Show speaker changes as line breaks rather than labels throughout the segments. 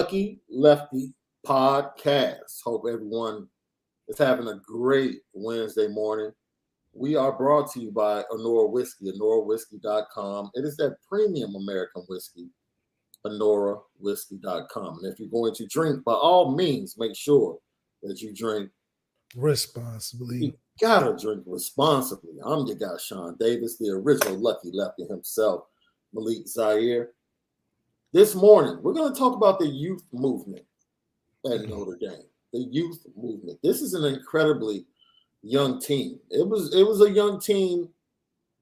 Lucky Lefty podcast. Hope everyone is having a great Wednesday morning. We are brought to you by Onora Whiskey, OnoraWhiskey.com. It is that premium American whiskey, OnoraWhiskey.com. And if you're going to drink, by all means, make sure that you drink
responsibly.
You gotta drink responsibly. I'm your guy, Shaun Davis, the original Lucky Lefty himself, Malik, Zaire. This morning, we're going to talk about the youth movement at Notre Dame. The youth movement. This is an incredibly young team. It was a young team,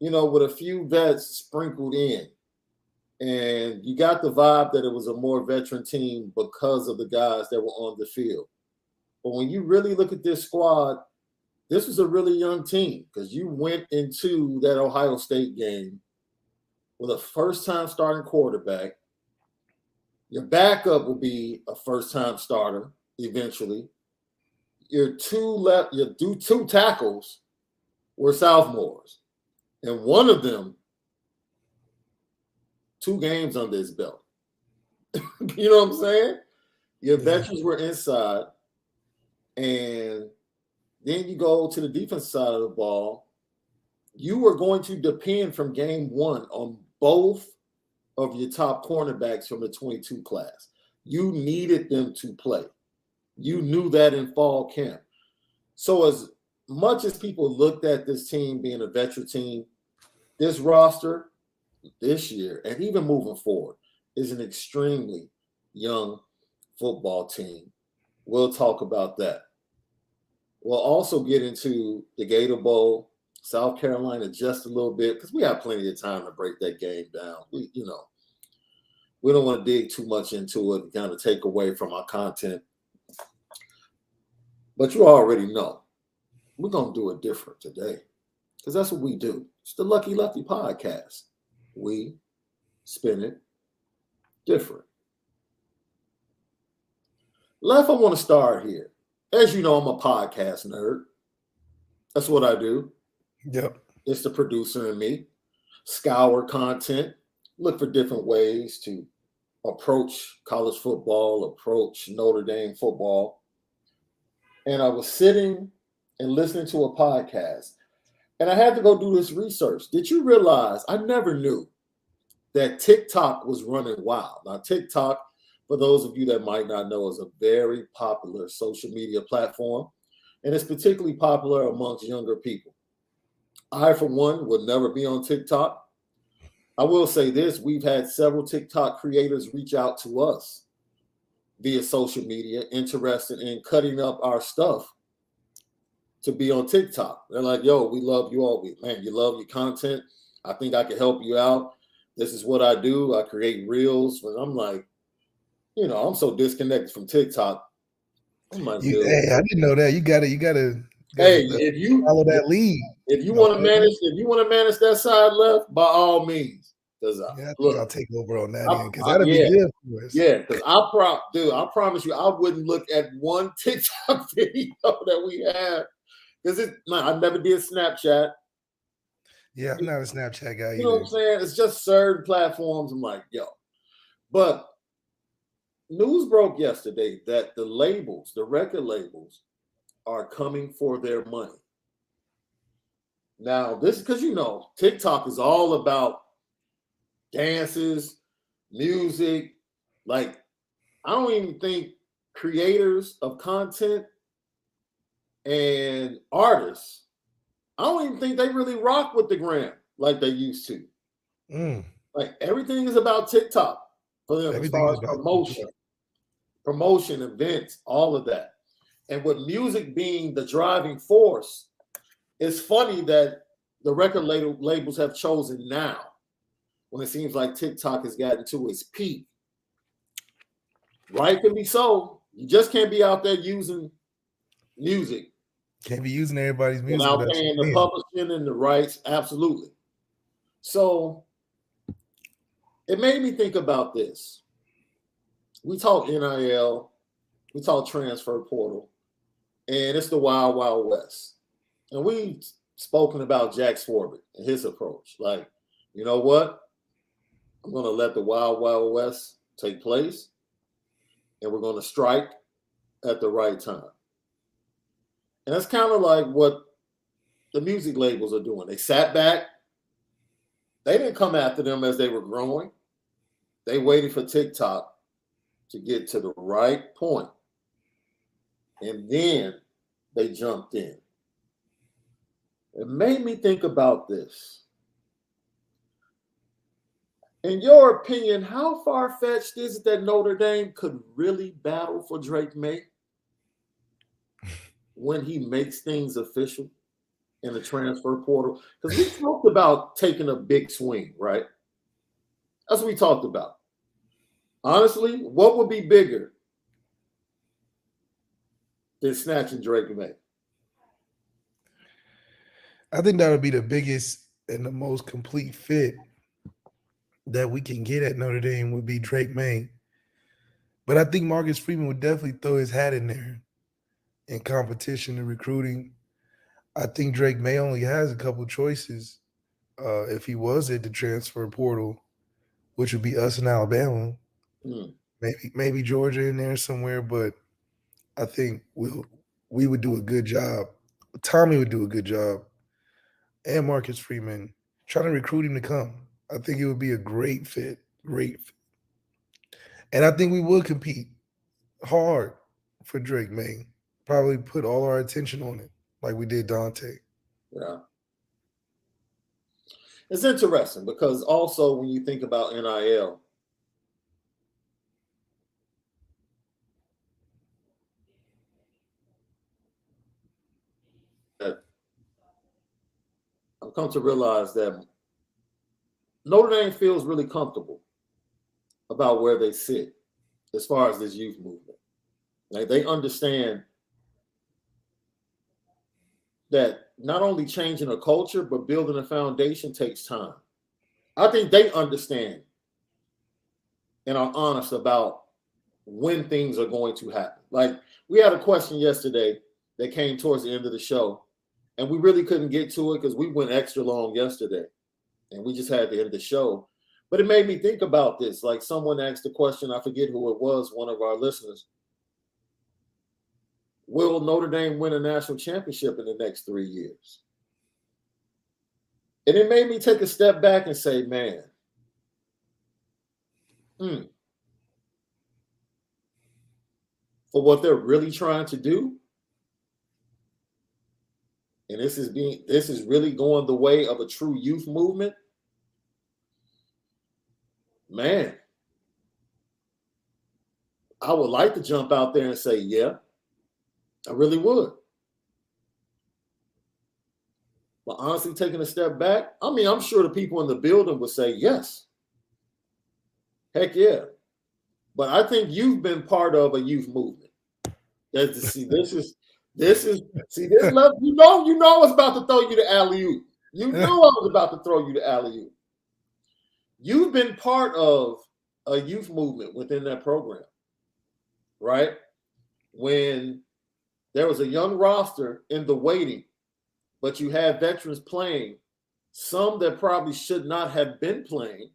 with a few vets sprinkled in. And you got the vibe that it was a more veteran team because of the guys that were on the field. But when you really look at this squad, this was a really young team because you went into that Ohio State game with a first-time starting quarterback. Your backup will be a first-time starter eventually. Your two tackles were sophomores, and one of them 2 games under his belt. You know what I'm saying? Your veterans were inside, and then you go to the defense side of the ball. You were going to depend from game 1 on both of your top cornerbacks from the 22 class. You needed them to play. You knew that in fall camp. So as much as people looked at this team being a veteran team, this roster this year and even moving forward is an extremely young football team. We'll talk about that. We'll also get into the Gator Bowl, South Carolina just a little bit because we have plenty of time to break that game down. We don't want to dig too much into it and kind of take away from our content. But you already know we're going to do it different today because that's what we do. It's the Lucky Lefty podcast. We spin it different. Left, I want to start here. As you know, I'm a podcast nerd. That's what I do.
Yep.
It's the producer in me. Scour content. Look for different ways to approach college football, approach Notre Dame football. And I was sitting and listening to a podcast, and I had to go do this research. Did you realize I never knew that TikTok was running wild? Now, TikTok, for those of you that might not know, is a very popular social media platform, and it's particularly popular amongst younger people. I, for one, would never be on TikTok. I will say this, we've had several TikTok creators reach out to us via social media, interested in cutting up our stuff to be on TikTok. They're like, yo, we love you all. Man, you love your content. I think I can help you out. This is what I do. I create reels. And I'm like, I'm so disconnected from TikTok. I'm like,
hey, I didn't know that. You gotta
hey, if you
follow that lead.
If you want to manage that side left, by all means. Because
I'll take over on that because that'll be good for us.
Yeah, because I promise you, I wouldn't look at one TikTok video that we have. Because I never did Snapchat.
Yeah, I'm not a Snapchat guy either.
You know what I'm saying? It's just certain platforms. I'm like, yo. But news broke yesterday that the record labels, are coming for their money. Now, this is because, TikTok is all about dances, music. Like, I don't even think creators of content and artists, I don't even think they really rock with the gram like they used to. Like, everything is about TikTok for them as far as promotion, events, all of that. And with music being the driving force, it's funny that the record labels have chosen now, when it seems like TikTok has gotten to its peak. Rightfully so. You just can't be out there using music.
Can't be using everybody's music
without paying the publishing and the rights. Absolutely. So it made me think about this. We talk NIL, we talk transfer portal, and it's the wild, wild west. And we've spoken about Jack Swarbrick and his approach. Like, you know what? I'm going to let the wild, wild west take place. and we're going to strike at the right time. And that's kind of like what the music labels are doing. They sat back. They didn't come after them as they were growing. They waited for TikTok to get to the right point, and then they jumped in. It made me think about this. In your opinion, how far-fetched is it that Notre Dame could really battle for Drake May when he makes things official in the transfer portal? Because we talked about taking a big swing, right? That's what we talked about. Honestly, what would be bigger than snatching Drake May?
I think that would be the biggest and the most complete fit that we can get at Notre Dame would be Drake May. But I think Marcus Freeman would definitely throw his hat in there in competition and recruiting. I think Drake May only has a couple choices if he was at the transfer portal, which would be us in Alabama, maybe Georgia in there somewhere. But I think we would do a good job. Tommy would do a good job, and Marcus Freeman trying to recruit him to come. I think it would be a great fit, and I think we would compete hard for Drake May. Probably put all our attention on it, like we did Dante.
Yeah. It's interesting because also when you think about NIL, I've come to realize that Notre Dame feels really comfortable about where they sit as far as this youth movement. Like they understand that not only changing a culture, but building a foundation takes time. I think they understand and are honest about when things are going to happen. Like we had a question yesterday that came towards the end of the show, and we really couldn't get to it because we went extra long yesterday and we just had to end the show. But it made me think about this. Like someone asked a question, I forget who it was, one of our listeners. Will Notre Dame win a national championship in the next 3 years? And it made me take a step back and say, man, for what they're really trying to do, and this is really going the way of a true youth movement, man, I would like to jump out there and say, yeah, I really would. But honestly, taking a step back, I mean, I'm sure the people in the building would say yes. Heck yeah. But I think you've been part of a youth movement. This left, you know I was about to throw you the alley-oop. You knew I was about to throw you the alley-oop. You've been part of a youth movement within that program, right? When there was a young roster in the waiting, but you had veterans playing, some that probably should not have been playing,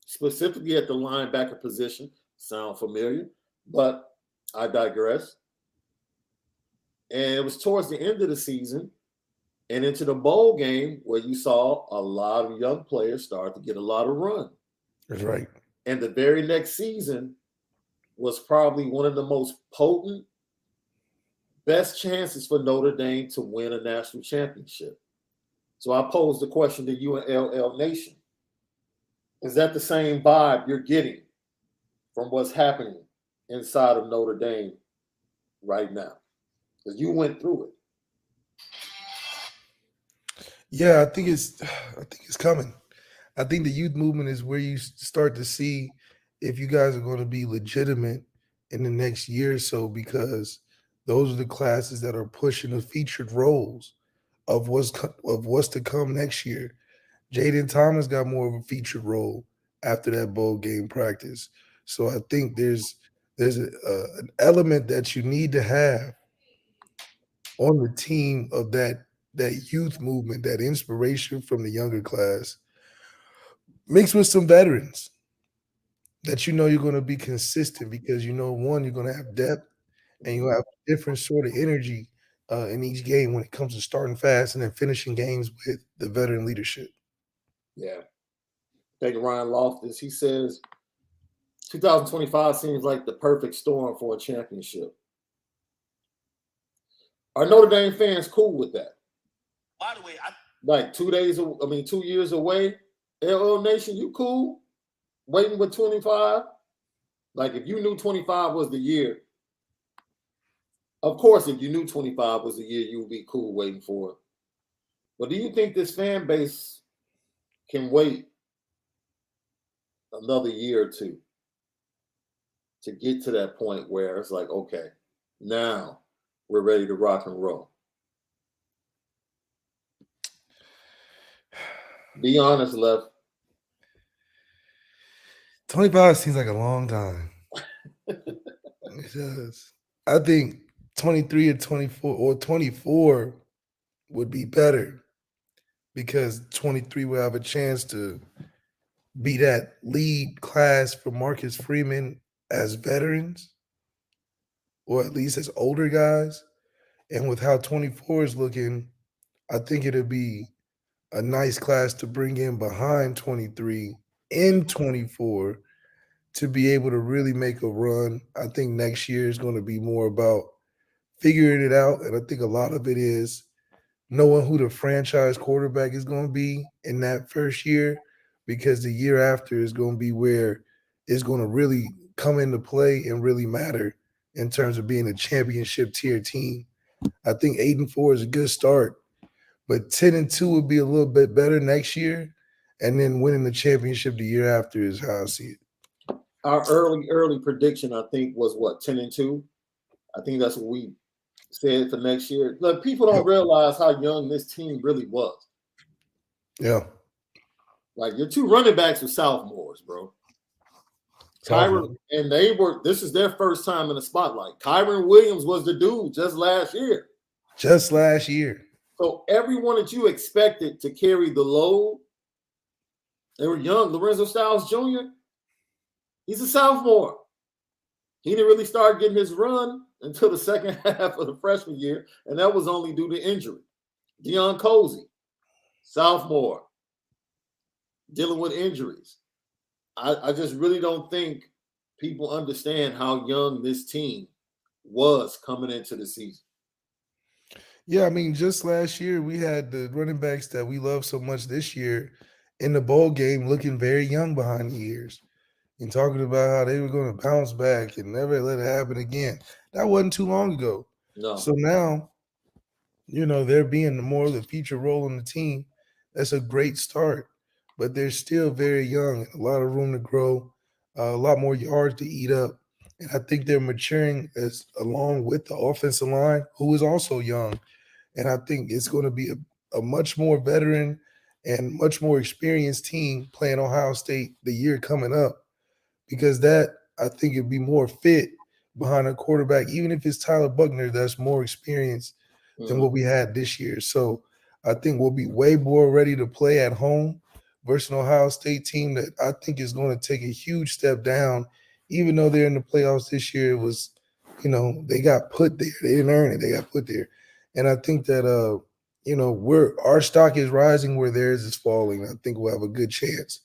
specifically at the linebacker position. Sound familiar? But I digress. And it was towards the end of the season and into the bowl game where you saw a lot of young players start to get a lot of run.
That's right.
And the very next season was probably one of the most potent, best chances for Notre Dame to win a national championship. So I posed the question to you and LL Nation. Is that the same vibe you're getting from what's happening inside of Notre Dame right now? Because you went through it.
Yeah, I think it's coming. I think the youth movement is where you start to see if you guys are going to be legitimate in the next year or so, because those are the classes that are pushing the featured roles of what's to come next year. Jaden Thomas got more of a featured role after that bowl game practice. So I think there's an element that you need to have on the team of that youth movement, that inspiration from the younger class, mixed with some veterans. that you're going to be consistent because one, you're going to have depth and you'll have different sort of energy in each game when it comes to starting fast and then finishing games with the veteran leadership.
Yeah. Thank you, Ryan Loftus. He says 2025 seems like the perfect storm for a championship. Are Notre Dame fans cool with that?
By the way,
like 2 days, 2 years away. LL Nation, you cool? Waiting with 25? Like if you knew 25 was the year, of course, if you knew 25 was the year, you would be cool waiting for it. But do you think this fan base can wait another year or two to get to that point where it's like, okay, now we're ready to rock and roll? Be honest, Left.
25 seems like a long time. It does. I think 23 or 24 or 24 would be better because 23 will have a chance to be that lead class for Marcus Freeman as veterans or at least as older guys. And with how 24 is looking, I think it'll be a nice class to bring in behind 23 in 24 to be able to really make a run. I think next year is going to be more about figuring it out. And I think a lot of it is knowing who the franchise quarterback is going to be in that first year, because the year after is going to be where it's going to really come into play and really matter in terms of being a championship tier team. I think 8-4 is a good start, but 10-2 would be a little bit better next year. And then winning the championship the year after is how I see it.
Our early prediction, I think, was what, 10-2? I think that's what we said for next year. Look, people don't realize how young this team really was.
Yeah.
Like your two running backs were sophomores, bro. Kyron, and this is their first time in the spotlight. Kyron Williams was the dude just last year. So everyone that you expected to carry the load, they were young. Lorenzo Styles Jr., he's a sophomore. He didn't really start getting his run until the second half of the freshman year, and that was only due to injury. Deion Cozy, sophomore, dealing with injuries. I just really don't think people understand how young this team was coming into the season.
Yeah, I mean, just last year we had the running backs that we love so much this year in the bowl game looking very young behind the ears and talking about how they were going to bounce back and never let it happen again. That wasn't too long ago.
No.
So now, they're being more of the feature role in the team. That's a great start, but they're still very young, a lot of room to grow, a lot more yards to eat up. And I think they're maturing along with the offensive line, who is also young. And I think it's going to be a much more veteran and much more experienced team playing Ohio State the year coming up, because that, I think, it'd be more fit behind a quarterback, even if it's Tyler Buckner, that's more experienced than what we had this year. So I think we'll be way more ready to play at home versus an Ohio State team that I think is going to take a huge step down, even though they're in the playoffs this year. It was, they got put there. They didn't earn it. They got put there. And I think that, our stock is rising where theirs is falling. I think we'll have a good chance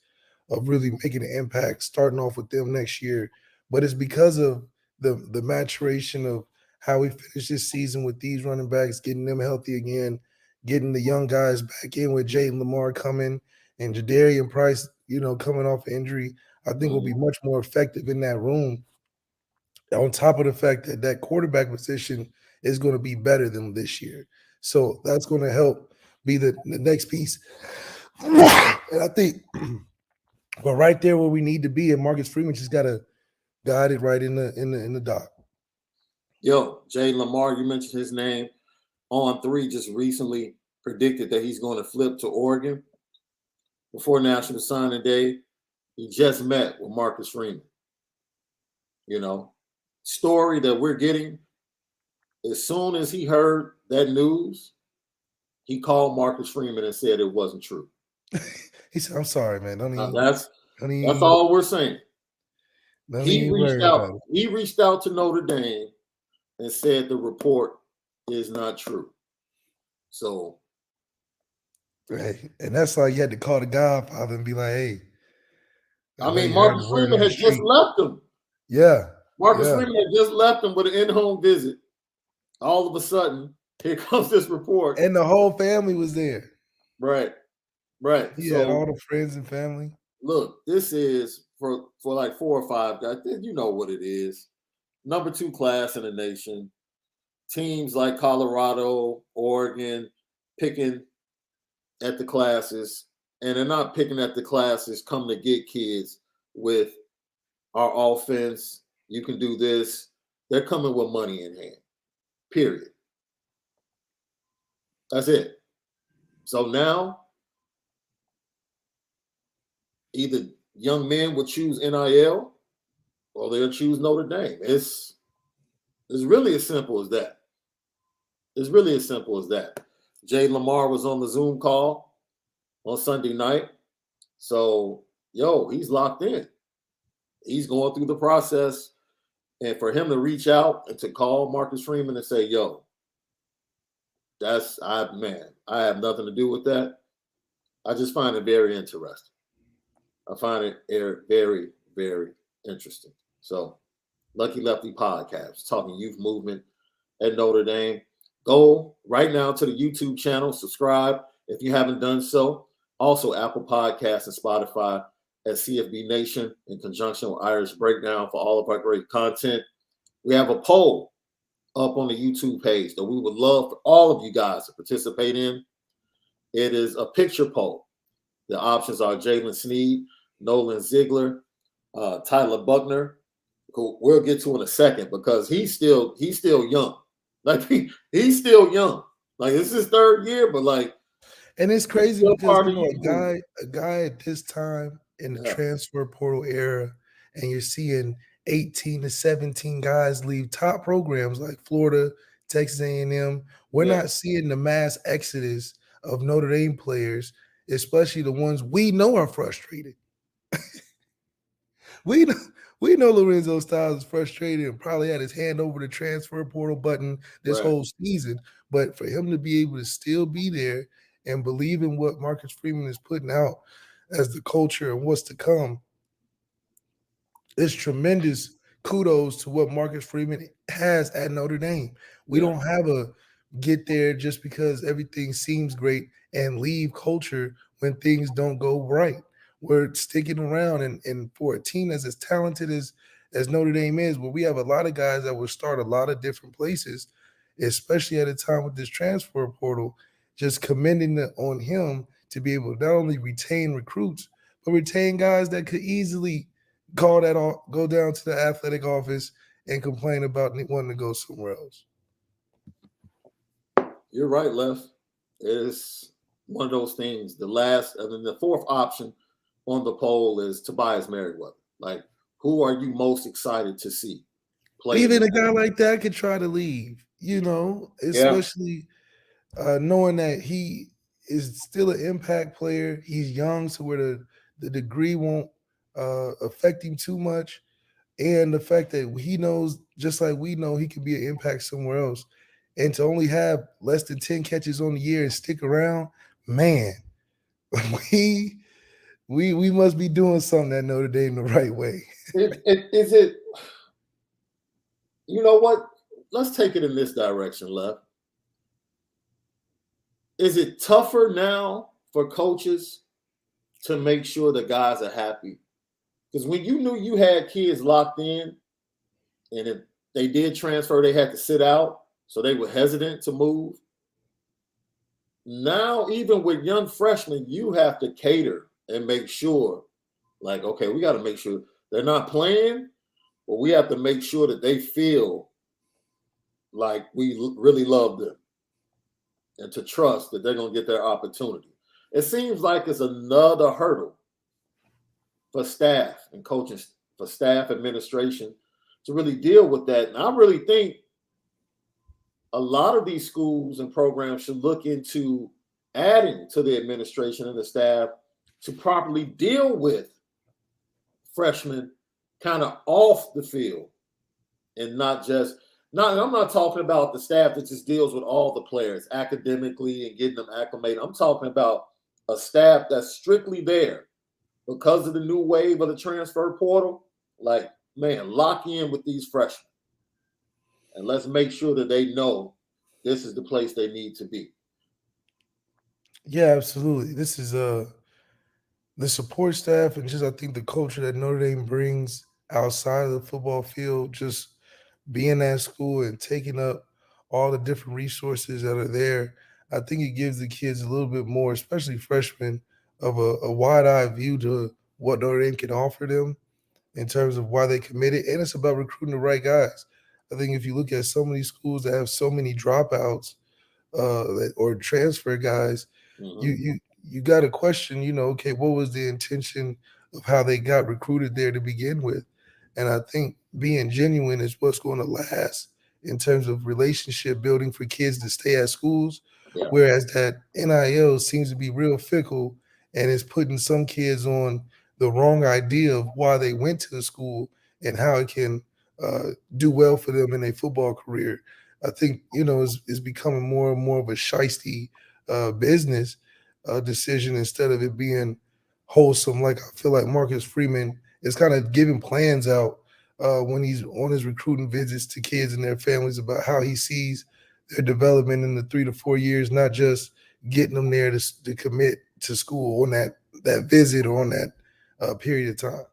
of really making an impact starting off with them next year. But it's because of the maturation of how we finish this season with these running backs, getting them healthy again, getting the young guys back in with Jayden Lamar coming and Jadarian Price, coming off injury. I think we'll be much more effective in that room, on top of the fact that that quarterback position is going to be better than this year. So that's going to help be the next piece. And I think we're right there where we need to be, and Marcus Freeman just got to guide it right in the dock.
Yo, Jayden Lamar, you mentioned his name. On3 just recently predicted that he's going to flip to Oregon before National Signing Day. He just met with Marcus Freeman. Story that we're getting, as soon as he heard that news, he called Marcus Freeman and said it wasn't true.
He said, "I'm sorry, man.
That's all we're saying."
Don't even worry about it.
He reached out to Notre Dame and said the report is not true. So,
Right. And that's why you had to call the Godfather and be like, hey,
I
know
mean,
you heard
Marcus
the word
Freeman
on the
had just
street.
left him.
Yeah.
Marcus Freeman had just left him with an in-home visit. All of a sudden, here comes this report.
And the whole family was there.
Right.
He
So
had all the friends and family.
Look, this is for like 4 or 5 guys. You know what it is. Number 2 class in the nation. Teams like Colorado, Oregon, picking at the classes, and they're not picking at the classes come to get kids with our offense. You can do this. They're coming with money in hand. Period. That's it. So now, either young men will choose NIL or they'll choose Notre Dame. It's really as simple as that. It's really as simple as that. Jay Lamar was on the Zoom call on Sunday night. So, he's locked in. He's going through the process. And for him to reach out and to call Marcus Freeman and say, I have nothing to do with that. I just find it very interesting. I find it very, very interesting. So, Lucky Lefty Podcast, talking youth movement at Notre Dame. Go right now to the YouTube channel, subscribe if you haven't done so. Also, Apple Podcasts and Spotify at CFB Nation in conjunction with Irish Breakdown for all of our great content. We have a poll up on the YouTube page that we would love for all of you guys to participate in. It is a picture poll. The options are Jalen Sneed, Nolan Ziegler, Tyler Buckner, who we'll get to in a second because he's still young. Like he's still young. Like it's his 3rd year, but like,
and it's crazy because a guy at this time in the transfer portal era, and you're seeing 18 to 17 guys leave top programs like Florida, Texas A&M. We're not seeing the mass exodus of Notre Dame players, especially the ones we know are frustrated. We know Lorenzo Styles is frustrated and probably had his hand over the transfer portal button this whole season. But for him to be able to still be there and believe in what Marcus Freeman is putting out as the culture and what's to come, it's tremendous kudos to what Marcus Freeman has at Notre Dame. We don't have a get there just because everything seems great and leave culture when things don't go right. We're sticking around, and for a team that's as talented as Notre Dame is, where we have a lot of guys that will start a lot of different places, especially at a time with this transfer portal, just commending on him to be able to not only retain recruits, but retain guys that could easily go down to the athletic office and complain about wanting to go somewhere else.
You're right, Lef. It's one of those things. The 4th option on the poll is Tobias Merriweather. Like, who are you most excited to see play?
Even a guy like that could try to leave, especially knowing that he is still an impact player. He's young, so where the degree won't affect him too much. And the fact that he knows, just like we know, he could be an impact somewhere else. And to only have less than 10 catches on the year and stick around, man, we must be doing something at Notre Dame the right way.
Is it, you know what? Let's take it in this direction, Lef. Is it tougher now for coaches to make sure the guys are happy? Because when you knew you had kids locked in, and if they did transfer, they had to sit out, so they were hesitant to move. Now, even with young freshmen, you have to cater and make sure, like, okay, we got to make sure they're not playing, but we have to make sure that they feel like we really love them and to trust that they're going to get their opportunity. It seems like it's another hurdle for staff and coaching, for staff administration to really deal with that. And I really think a lot of these schools and programs should look into adding to the administration and the staff to properly deal with freshmen kind of off the field and not just not. I'm not talking about the staff that just deals with all the players academically and getting them acclimated. I'm talking about a staff that's strictly there because of the new wave of the transfer portal. Like, man, lock in with these freshmen and let's make sure that they know this is the place they need to be.
Yeah, absolutely. This is the support staff and just I think the culture that Notre Dame brings outside of the football field, just being at school and taking up all the different resources that are there, I think it gives the kids a little bit more, especially freshmen, of a wide-eyed view to what Notre Dame can offer them in terms of why they committed. And it's about recruiting the right guys. I think if you look at so many schools that have so many dropouts or transfer guys, you
Mm-hmm.
you you got to question, okay, what was the intention of how they got recruited there to begin with? And I think being genuine is what's going to last in terms of relationship building for kids to stay at schools,
Yeah.
whereas that NIL seems to be real fickle and is putting some kids on the wrong idea of why they went to the school and how it can do well for them in a football career. I think is becoming more and more of a shisty business decision instead of it being wholesome. Like I feel like Marcus Freeman is kind of giving plans out when he's on his recruiting visits to kids and their families about how he sees their development in the 3 to 4 years, not just getting them there to commit to school on that visit or on that period of time.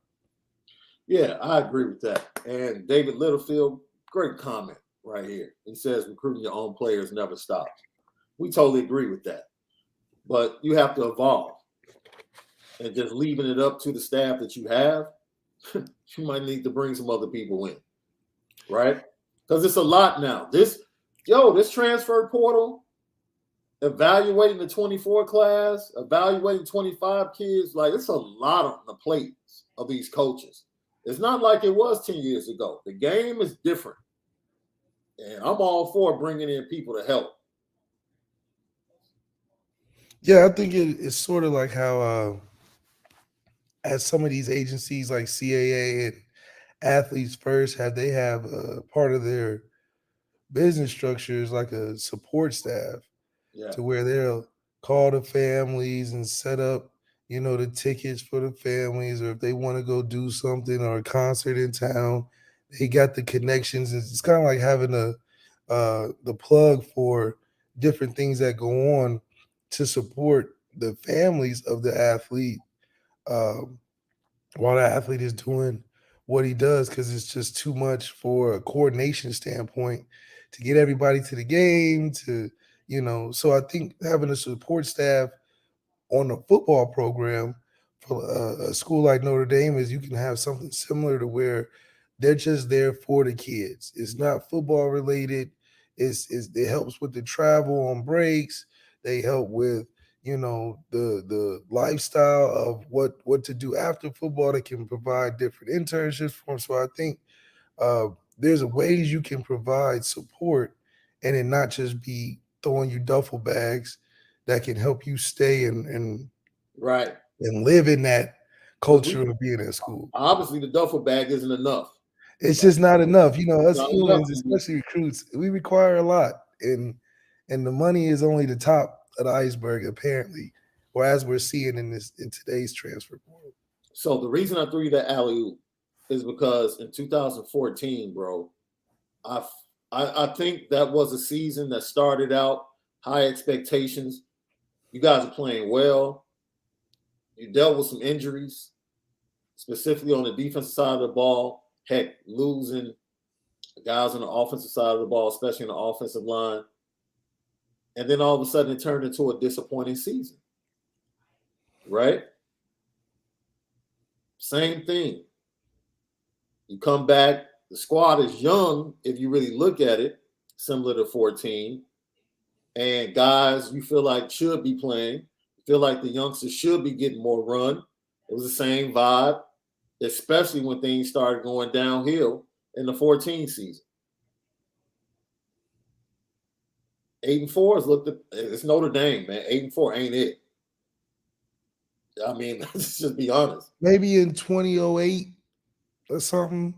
Yeah, I agree with that. And David Littlefield, great comment right here. He says recruiting your own players never stops. We totally agree with that. But you have to evolve. And just leaving it up to the staff that you have, you might need to bring some other people in, right? Because it's a lot now. This transfer portal, evaluating the 24 class, evaluating 25 kids, like it's a lot on the plates of these coaches. It's not like it was 10 years ago. The game is different. And I'm all for bringing in people to help.
Yeah, I think it's sort of like how at some of these agencies like CAA and Athletes First have part of their business structure is like a support staff
Yeah.
to where they'll call the families and set up, the tickets for the families, or if they want to go do something or a concert in town, they got the connections. It's kind of like having the plug for different things that go on to support the families of the athlete um, while the athlete is doing what he does, because it's just too much for a coordination standpoint to get everybody to the game so I think having a support staff on a football program for a school like Notre Dame is you can have something similar to where they're just there for the kids. It's not football related. It helps with the travel on breaks. They help with the lifestyle of what to do after football. They can provide different internships for them. So I think uh, there's ways you can provide support and it not just be throwing you duffel bags that can help you stay
Right.
and live in that
Because
culture of being at school.
obviously the duffel bag isn't enough.
It's
Like,
just not enough.
it's
Us
not enough.
humans, especially recruits, we require a lot. And the money is only the top of the iceberg, apparently, or as we're seeing in today's transfer portal.
So the reason I threw you that alley oop is because in 2014, bro, I, I think that was a season that started out high expectations. You guys are playing well. You dealt with some injuries, specifically on the defensive side of the ball. Heck, losing guys on the offensive side of the ball, especially on the offensive line. And then all of a sudden it turned into a disappointing season, right? Same thing. You come back, the squad is young if you really look at it, similar to 14. And guys you feel like should be playing, you feel like the youngsters should be getting more run. It was the same vibe, especially when things started going downhill in the 14 season. 8-4 is looked at, it's Notre Dame, man. 8-4 ain't it. I mean, let's just be honest.
Maybe in 2008, or something,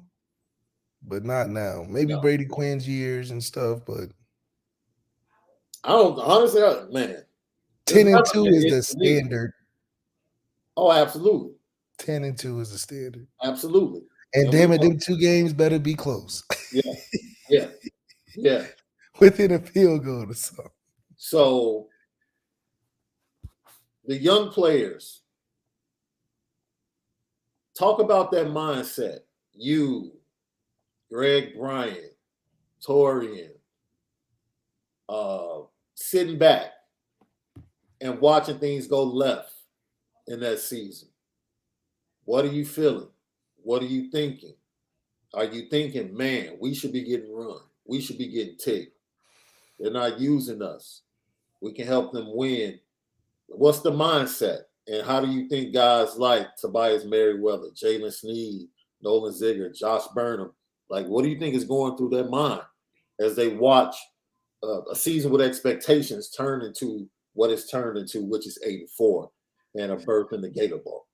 but not now. Maybe
No.
Brady Quinn's years and stuff, but
I don't honestly, man. There's
10-2
never been
is
it
the
to me.
standard.
Oh, absolutely.
10-2 is the standard.
Absolutely.
And
And we
damn it,
know.
them 2 games better be close.
Yeah. Yeah. Yeah.
Within a field goal or something.
So the young players, talk about that mindset. You, Greg Bryant, Torian, sitting back and watching things go left in that season. What are you feeling? What are you thinking? Are you thinking, man, we should be getting run? We should be getting ticked. They're not using us. We can help them win. What's the mindset? And how do you think guys like Tobias Merriweather, Jalen Sneed, Nolan Ziegler, Josh Burnham, like what do you think is going through their mind as they watch a season with expectations turn into what it's turned into, which is 84 and a berth in the Gator Bowl?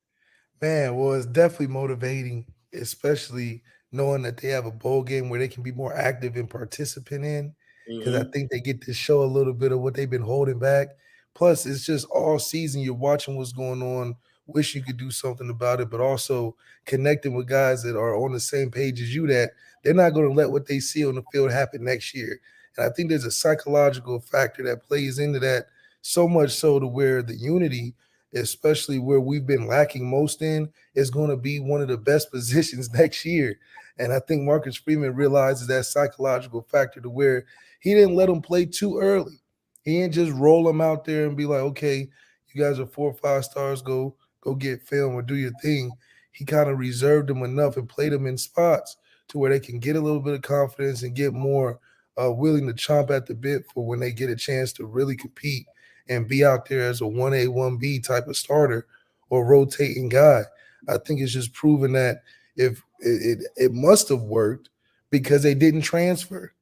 Man, well, it's definitely motivating, especially knowing that they have a bowl game where they can be more active and participant in. Because I
Mm-hmm.
think they get to show a little bit of what they've been holding back. Plus, it's just all season you're watching what's going on. Wish you could do something about it, but also connecting with guys that are on the same page as you that they're not going to let what they see on the field happen next year. And I think there's a psychological factor that plays into that so much so to where the unity, especially where we've been lacking most in, is going to be one of the best positions next year. And I think Marcus Freeman realizes that psychological factor to where he didn't let them play too early. He didn't just roll them out there and be like, okay, you guys are 4 or 5 stars, go get film or do your thing. He kind of reserved them enough and played them in spots to where they can get a little bit of confidence and get more willing to chomp at the bit for when they get a chance to really compete and be out there as a 1A, 1B type of starter or rotating guy. I think it's just proven that if it must have worked because they didn't transfer.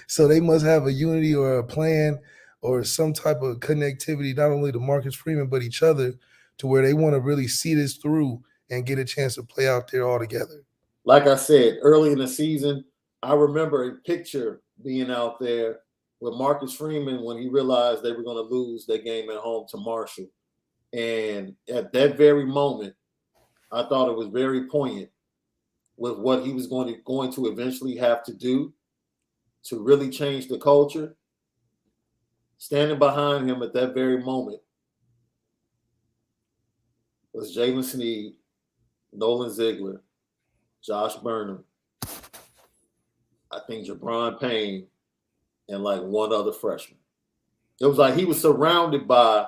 So they must have a unity or a plan or some type of connectivity, not only to Marcus Freeman, but each other to where they want to really see this through and get a chance to play out there all together.
Like I said, early in the season, I remember a picture being out there with Marcus Freeman when he realized they were going to lose their game at home to Marshall. And at that very moment, I thought it was very poignant with what he was going to eventually have to do to really change the culture. Standing behind him at that very moment was Jalen Sneed, Nolan Ziegler, Josh Burnham, I think Jabron Payne, and like one other freshman. It was like he was surrounded by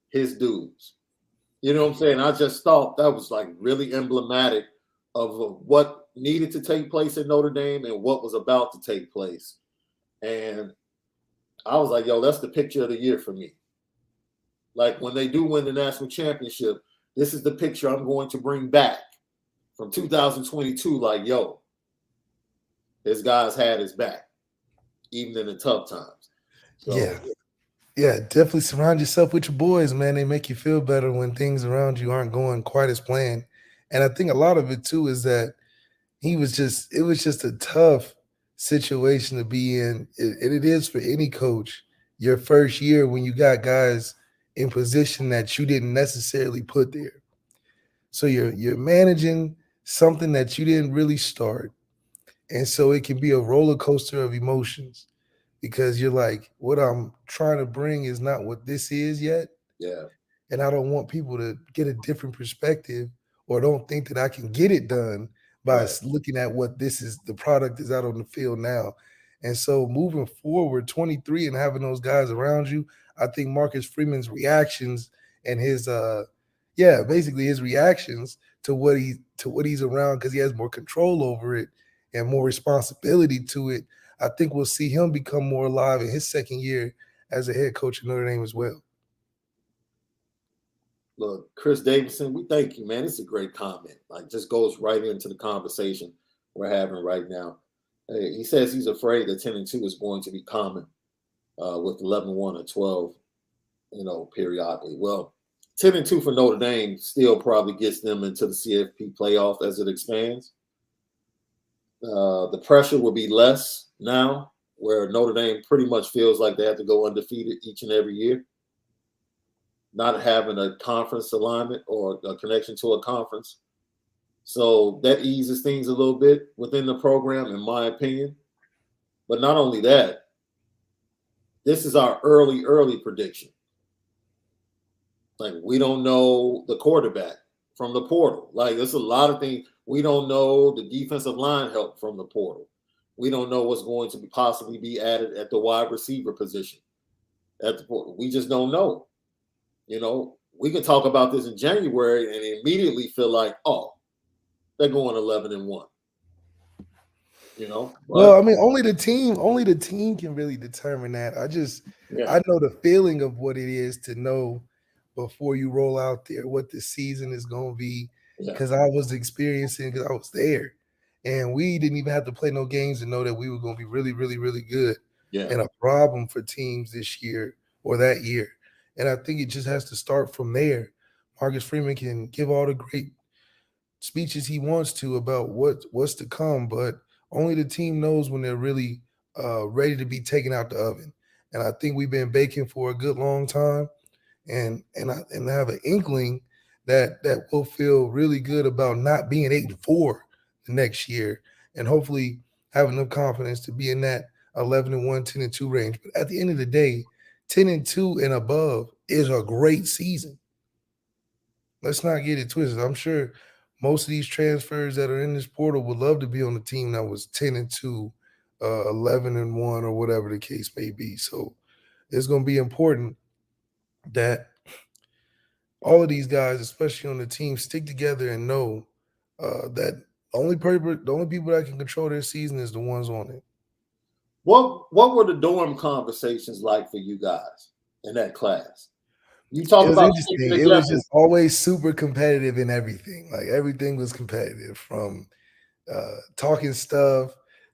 his dudes. You know what I'm saying? I just thought that was like really emblematic of what needed to take place at Notre Dame and what was about to take place. And I was like, yo, that's the picture of the year for me. Like when they do win the national championship, this is the picture I'm going to bring back from 2022. Like, yo, this guy's had his back, even in the tough times. So,
Yeah, definitely surround yourself with your boys, man. They make you feel better when things around you aren't going quite as planned. And I think a lot of it too is that it was just a tough situation to be in. And it is for any coach your first year when you got guys in position that you didn't necessarily put there. So you're managing something that you didn't really start. And so it can be a roller coaster of emotions because you're like, what I'm trying to bring is not what this is yet.
yeah,
And I don't want people to get a different perspective or don't think that I can get it done by
right.
looking at what this is, the product is out on the field now. And so moving forward, 23 and having those guys around you, I think Marcus Freeman's reactions and his basically his reactions to what he's around because he has more control over it and more responsibility to it. I think we'll see him become more alive in his second year as a head coach of Notre Dame as well.
Look, Chris Davidson, we thank you, man. It's a great comment. Like, just goes right into the conversation we're having right now. He says he's afraid that 10-2 is going to be common with 11-1 or 12, periodically. Well, 10-2 for Notre Dame still probably gets them into the CFP playoff as it expands. The pressure will be less now, where Notre Dame pretty much feels like they have to go undefeated each and every year. Not having a conference alignment or a connection to a conference. So that eases things a little bit within the program, in my opinion. But not only that, this is our early prediction. Like, we don't know the quarterback from the portal. Like, there's a lot of things. We don't know the defensive line help from the portal. We don't know what's going to possibly be added at the wide receiver position at the portal. We just don't know. You know, we can talk about this in January and immediately feel like, oh, they're going 11-1. You know,
well, I mean, only the team can really determine that. I know the feeling of what it is to know before you roll out there what the season is going to be, because I was experiencing, because I was there, and we didn't even have to play no games to know that we were going to be really, really, really good, and a problem for teams this year or that year. And I think it just has to start from there. Marcus Freeman can give all the great speeches he wants to about what's to come, but only the team knows when they're really ready to be taken out the oven. And I think we've been baking for a good long time, and I have an inkling that we'll feel really good about not being 8-4 the next year, and hopefully having enough confidence to be in that 11-1, 10-2 range. But at the end of the day, 10-2 and above is a great season. Let's not get it twisted. I'm sure most of these transfers that are in this portal would love to be on a team that was 10-2, 11-1, or whatever the case may be. So it's going to be important that all of these guys, especially on the team, stick together and know that the only people that can control their season is the ones on it.
What were the dorm conversations like for you guys in that class? You talk about
interesting. It was just always super competitive in everything. Like, everything was competitive, from talking stuff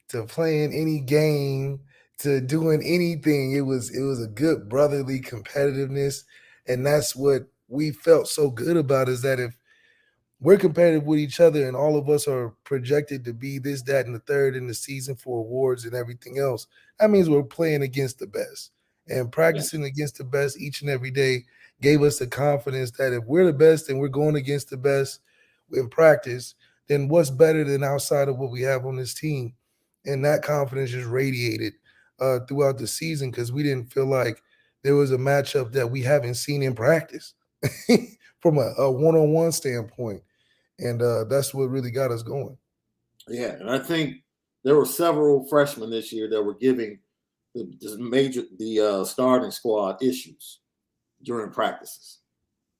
to playing any game to doing anything. It was a good brotherly competitiveness, and that's what we felt so good about, is that if we're competitive with each other and all of us are projected to be this, that, and the third in the season for awards and everything else, that means we're playing against the best. And practicing against the best each and every day gave us the confidence that if we're the best and we're going against the best in practice, then what's better than outside of what we have on this team? And that confidence just radiated throughout the season, because we didn't feel like there was a matchup that we haven't seen in practice from a one-on-one standpoint. And that's what really got us going.
Yeah, and I think there were several freshmen this year that were giving the starting squad issues during practices.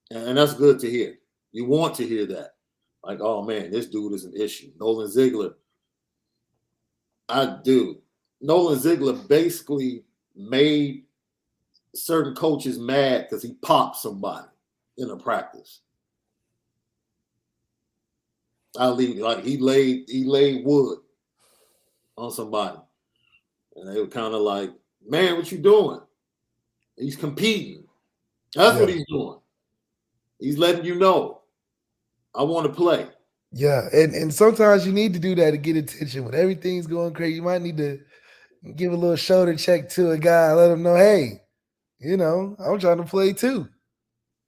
And that's good to hear. You want to hear that. Like, oh, man, this dude is an issue. Nolan Ziegler. Nolan Ziegler basically made certain coaches mad because he popped somebody in a practice. He laid wood on somebody. And they were kind of like, man, what you doing? He's competing. That's what he's doing. He's letting you know, I want to play.
Yeah, and sometimes you need to do that to get attention. When everything's going crazy, you might need to give a little shoulder check to a guy, let him know, hey, I'm trying to play too.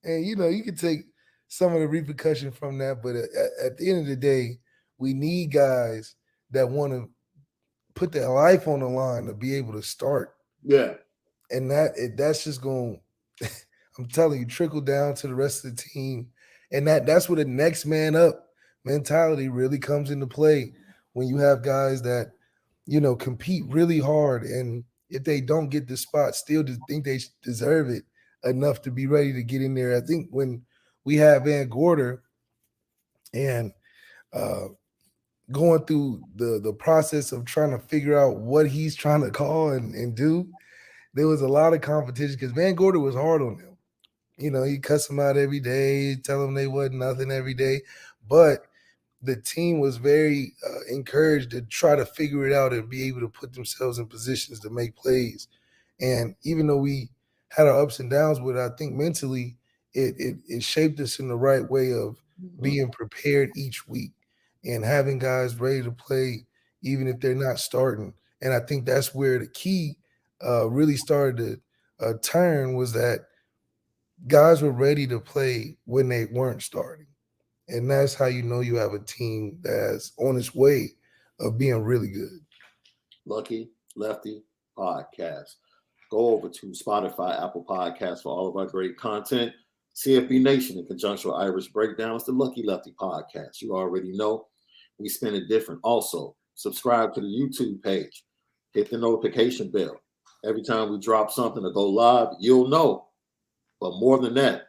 And, you can take some of the repercussion from that. But at the end of the day, we need guys that want to put their life on the line to be able to start.
Yeah.
And that's just going to, I'm telling you, trickle down to the rest of the team. And that's where the next man up mentality really comes into play, when you have guys that, compete really hard. And if they don't get the spot, still think they deserve it enough to be ready to get in there. I think when we have Van Gorder and going through the process of trying to figure out what he's trying to call and do, there was a lot of competition, because Van Gorder was hard on them. He cuss them out every day, tell them they wasn't nothing every day. But the team was very encouraged to try to figure it out and be able to put themselves in positions to make plays. And even though we had our ups and downs with it, I think mentally it shaped us in the right way of being prepared each week and having guys ready to play, even if they're not starting. And I think that's where the key really started to turn, was that guys were ready to play when they weren't starting. And that's how you know you have a team that's on its way of being really good.
Lucky Lefty Podcast. Go over to Spotify, Apple Podcasts for all of our great content. CFB Nation in conjunction with Irish Breakdown. It's the Lucky Lefty Podcast. You already know we spin it different. Also, subscribe to the YouTube page. Hit the notification bell. Every time we drop something or go live, you'll know. But more than that,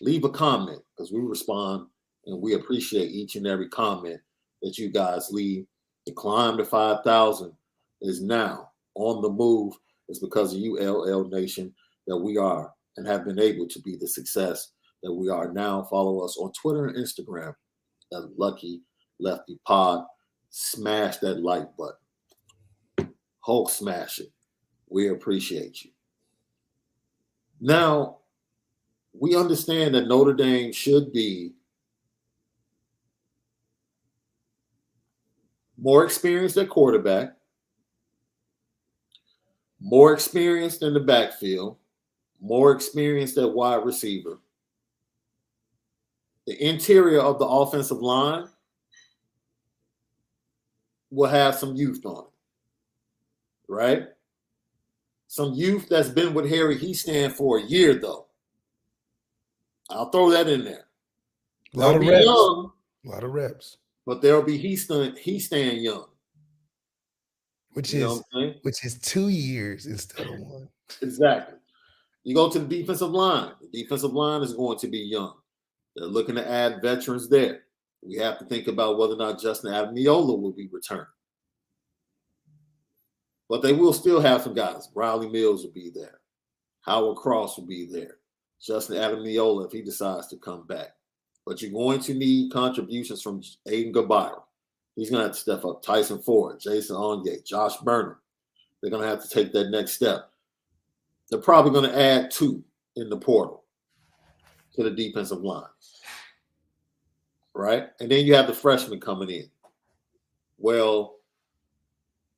leave a comment, because we respond and we appreciate each and every comment that you guys leave. The climb to 5,000 is now on the move. It's because of you, LL Nation, that we are and have been able to be the success that we are now. Follow us on Twitter and Instagram at Lucky Lefty Pod. Smash that like button. Hulk smash it. We appreciate you. Now, we understand that Notre Dame should be more experienced at quarterback, more experienced in the backfield, more experienced at wide receiver. The interior of the offensive line will have some youth on it, right? Some youth that's been with Harry Heastan for a year, though. I'll throw that in there.
A lot of
They'll be
reps.
young,
A lot of reps.
but there'll be Heastan young.
Which
You know
is
what I'm saying?
which is 2 years instead of 1.
Exactly. You go to the defensive line. The defensive line is going to be young. They're looking to add veterans there. We have to think about whether or not Justin Adamiola will be returned. But they will still have some guys. Riley Mills will be there. Howard Cross will be there. Justin Adamiola, if he decides to come back. But you're going to need contributions from Aiden Gabbard. He's going to have to step up. Tyson Ford, Jason Onye, Josh Burnham. They're going to have to take that next step. They're probably going to add 2 in the portal to the defensive line. Right? And then you have the freshmen coming in. Well,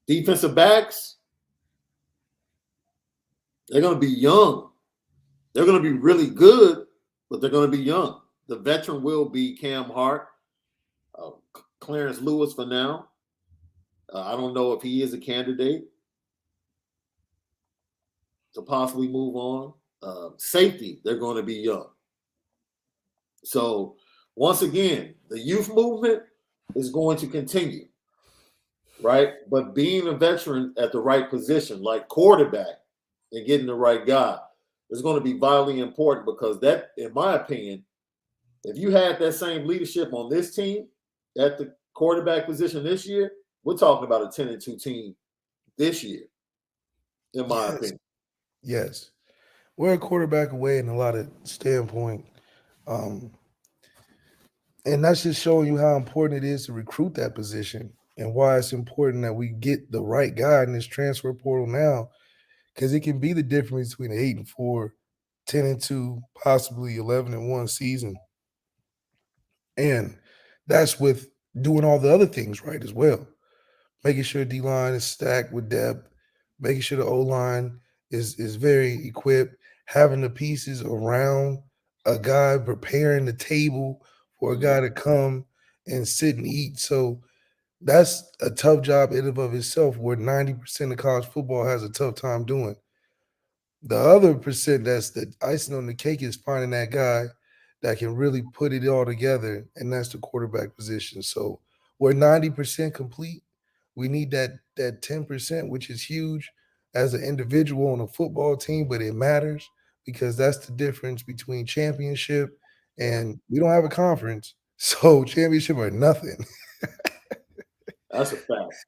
defensive backs, they're going to be young. They're going to be really good, but they're going to be young. The veteran will be Cam Hart, Clarence Lewis for now. I don't know if he is a candidate to possibly move on. Safety, they're going to be young. So, once again, the youth movement is going to continue, right? But being a veteran at the right position, like quarterback, and getting the right guy, is going to be vitally important, because that, in my opinion, if you had that same leadership on this team at the quarterback position this year, we're talking about a 10-2 team this year, in my opinion.
Yes. We're a quarterback away in a lot of standpoint. And that's just showing you how important it is to recruit that position, and why it's important that we get the right guy in this transfer portal now, because it can be the difference between an 8-4, 10-2, possibly 11-1 season. And that's with doing all the other things right as well. Making sure D-line is stacked with depth, making sure the O-line is very equipped, having the pieces around a guy, preparing the table for a guy to come and sit and eat. So that's a tough job in and of itself, where 90% of college football has a tough time doing. The other percent that's the icing on the cake is finding that guy that can really put it all together, and that's the quarterback position. So we're 90% complete. We need that 10%, which is huge as an individual on a football team, but it matters, because that's the difference between championship and we don't have a conference. So championship or nothing.
That's a fact.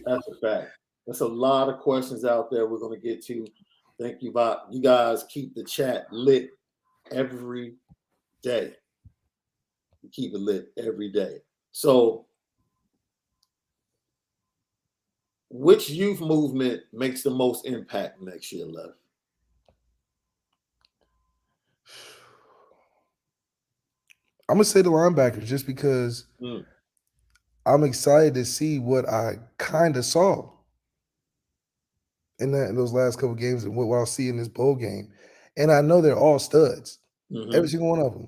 That's a fact. There's a lot of questions out there we're going to get to. Thank you, Bob. You guys keep the chat lit every day. You keep it lit every day. So, which youth movement makes the most impact next year, Lev?
I'm gonna say the linebackers just because
Mm.
I'm excited to see what I kind of saw in those last couple games and what I'll see in this bowl game. And I know they're all studs, every
Hmm.
single one of them,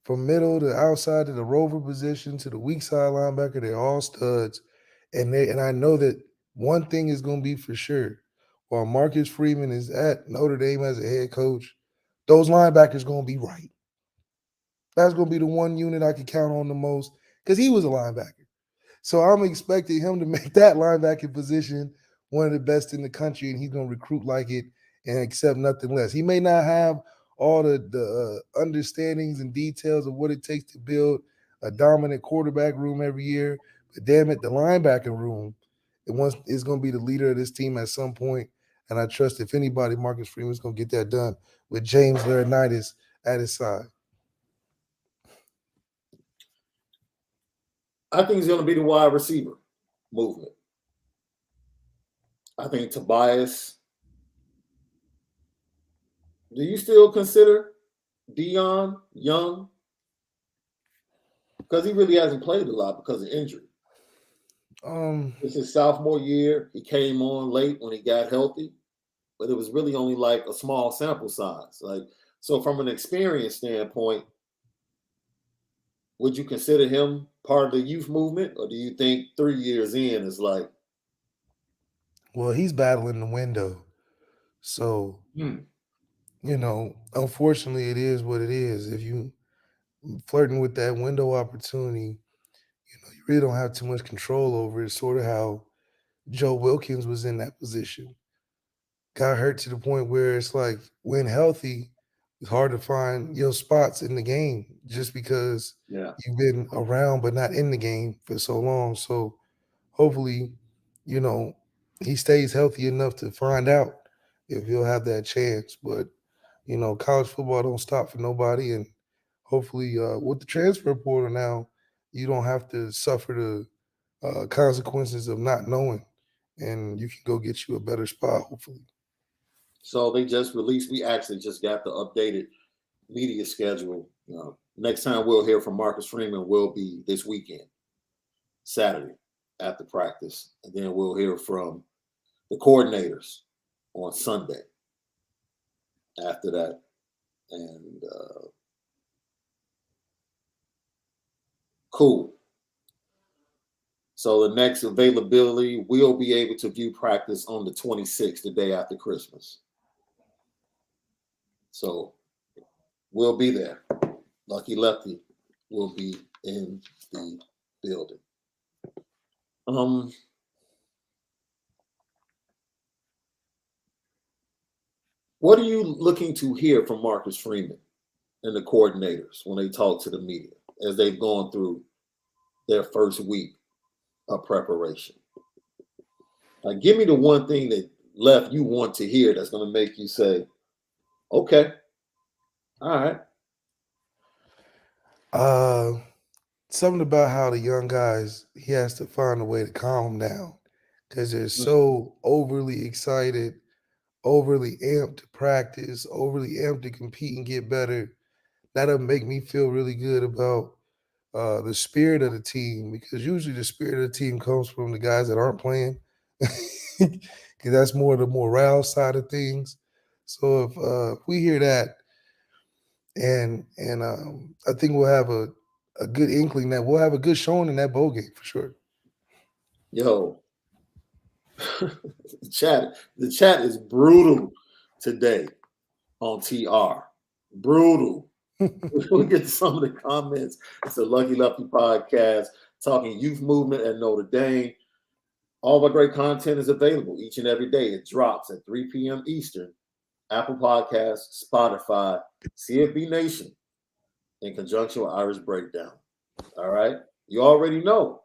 from middle to outside to the rover position to the weak side linebacker. They're all studs, and I know that one thing is going to be for sure. While Marcus Freeman is at Notre Dame as a head coach, those linebackers going to be right. That's going to be the one unit I can count on the most because he was a linebacker. So I'm expecting him to make that linebacking position one of the best in the country, and he's going to recruit like it and accept nothing less. He may not have all the understandings and details of what it takes to build a dominant quarterback room every year, but damn it, the linebacking room is going to be the leader of this team at some point. And I trust if anybody, Marcus Freeman's going to get that done with James Laurinaitis at his side.
I think he's going to be the wide receiver movement. I think Tobias. Do you still consider Dion young? Because he really hasn't played a lot because of injury.
Um,
It's his sophomore year. He came on late when he got healthy, but it was really only like a small sample size. Like, so from an experience standpoint, would you consider him part of the youth movement, or do you think 3 years in is like,
well, he's battling the window. So
hmm,
unfortunately, it is what it is. If you flirting with that window opportunity, you really don't have too much control over it. Sort of how Joe Wilkins was in that position. Got hurt to the point where it's like when healthy, it's hard to find your spots in the game just because
yeah?
you've been around but not in the game for so long. So hopefully, you know, he stays healthy enough to find out if he'll have that chance. But college football don't stop for nobody, and hopefully, with the transfer portal now, you don't have to suffer the consequences of not knowing, and you can go get you a better spot. Hopefully,
So they just released. We actually just got the updated media schedule. Next time we'll hear from Marcus Freeman will be this weekend, Saturday after practice, and then we'll hear from the coordinators on Sunday after that. And cool. So the next availability, we'll be able to view practice on the 26th, the day after Christmas. So we'll be there. Lucky Lefty will be in the building. What are you looking to hear from Marcus Freeman and the coordinators when they talk to the media as they've gone through their first week of preparation? Like, give me the one thing that left you want to hear that's going to make you say, okay, all right.
something about how the young guys he has to find a way to calm them down because they're
Mm.
so overly excited, overly amped to practice, overly amped to compete and get better. That'll make me feel really good about the spirit of the team because usually the spirit of the team comes from the guys that aren't playing because that's more the morale side of things. So if we hear that and I think we'll have a good inkling that we'll have a good showing in that bowl game for sure.
Yo, the chat is brutal today on TR. Brutal. We get to some of the comments. It's a Lucky Lefty podcast talking youth movement at Notre Dame. All of our great content is available each and every day. It drops at 3 p.m. Eastern, Apple Podcasts, Spotify, CFB Nation, in conjunction with Irish Breakdown. All right? You already know.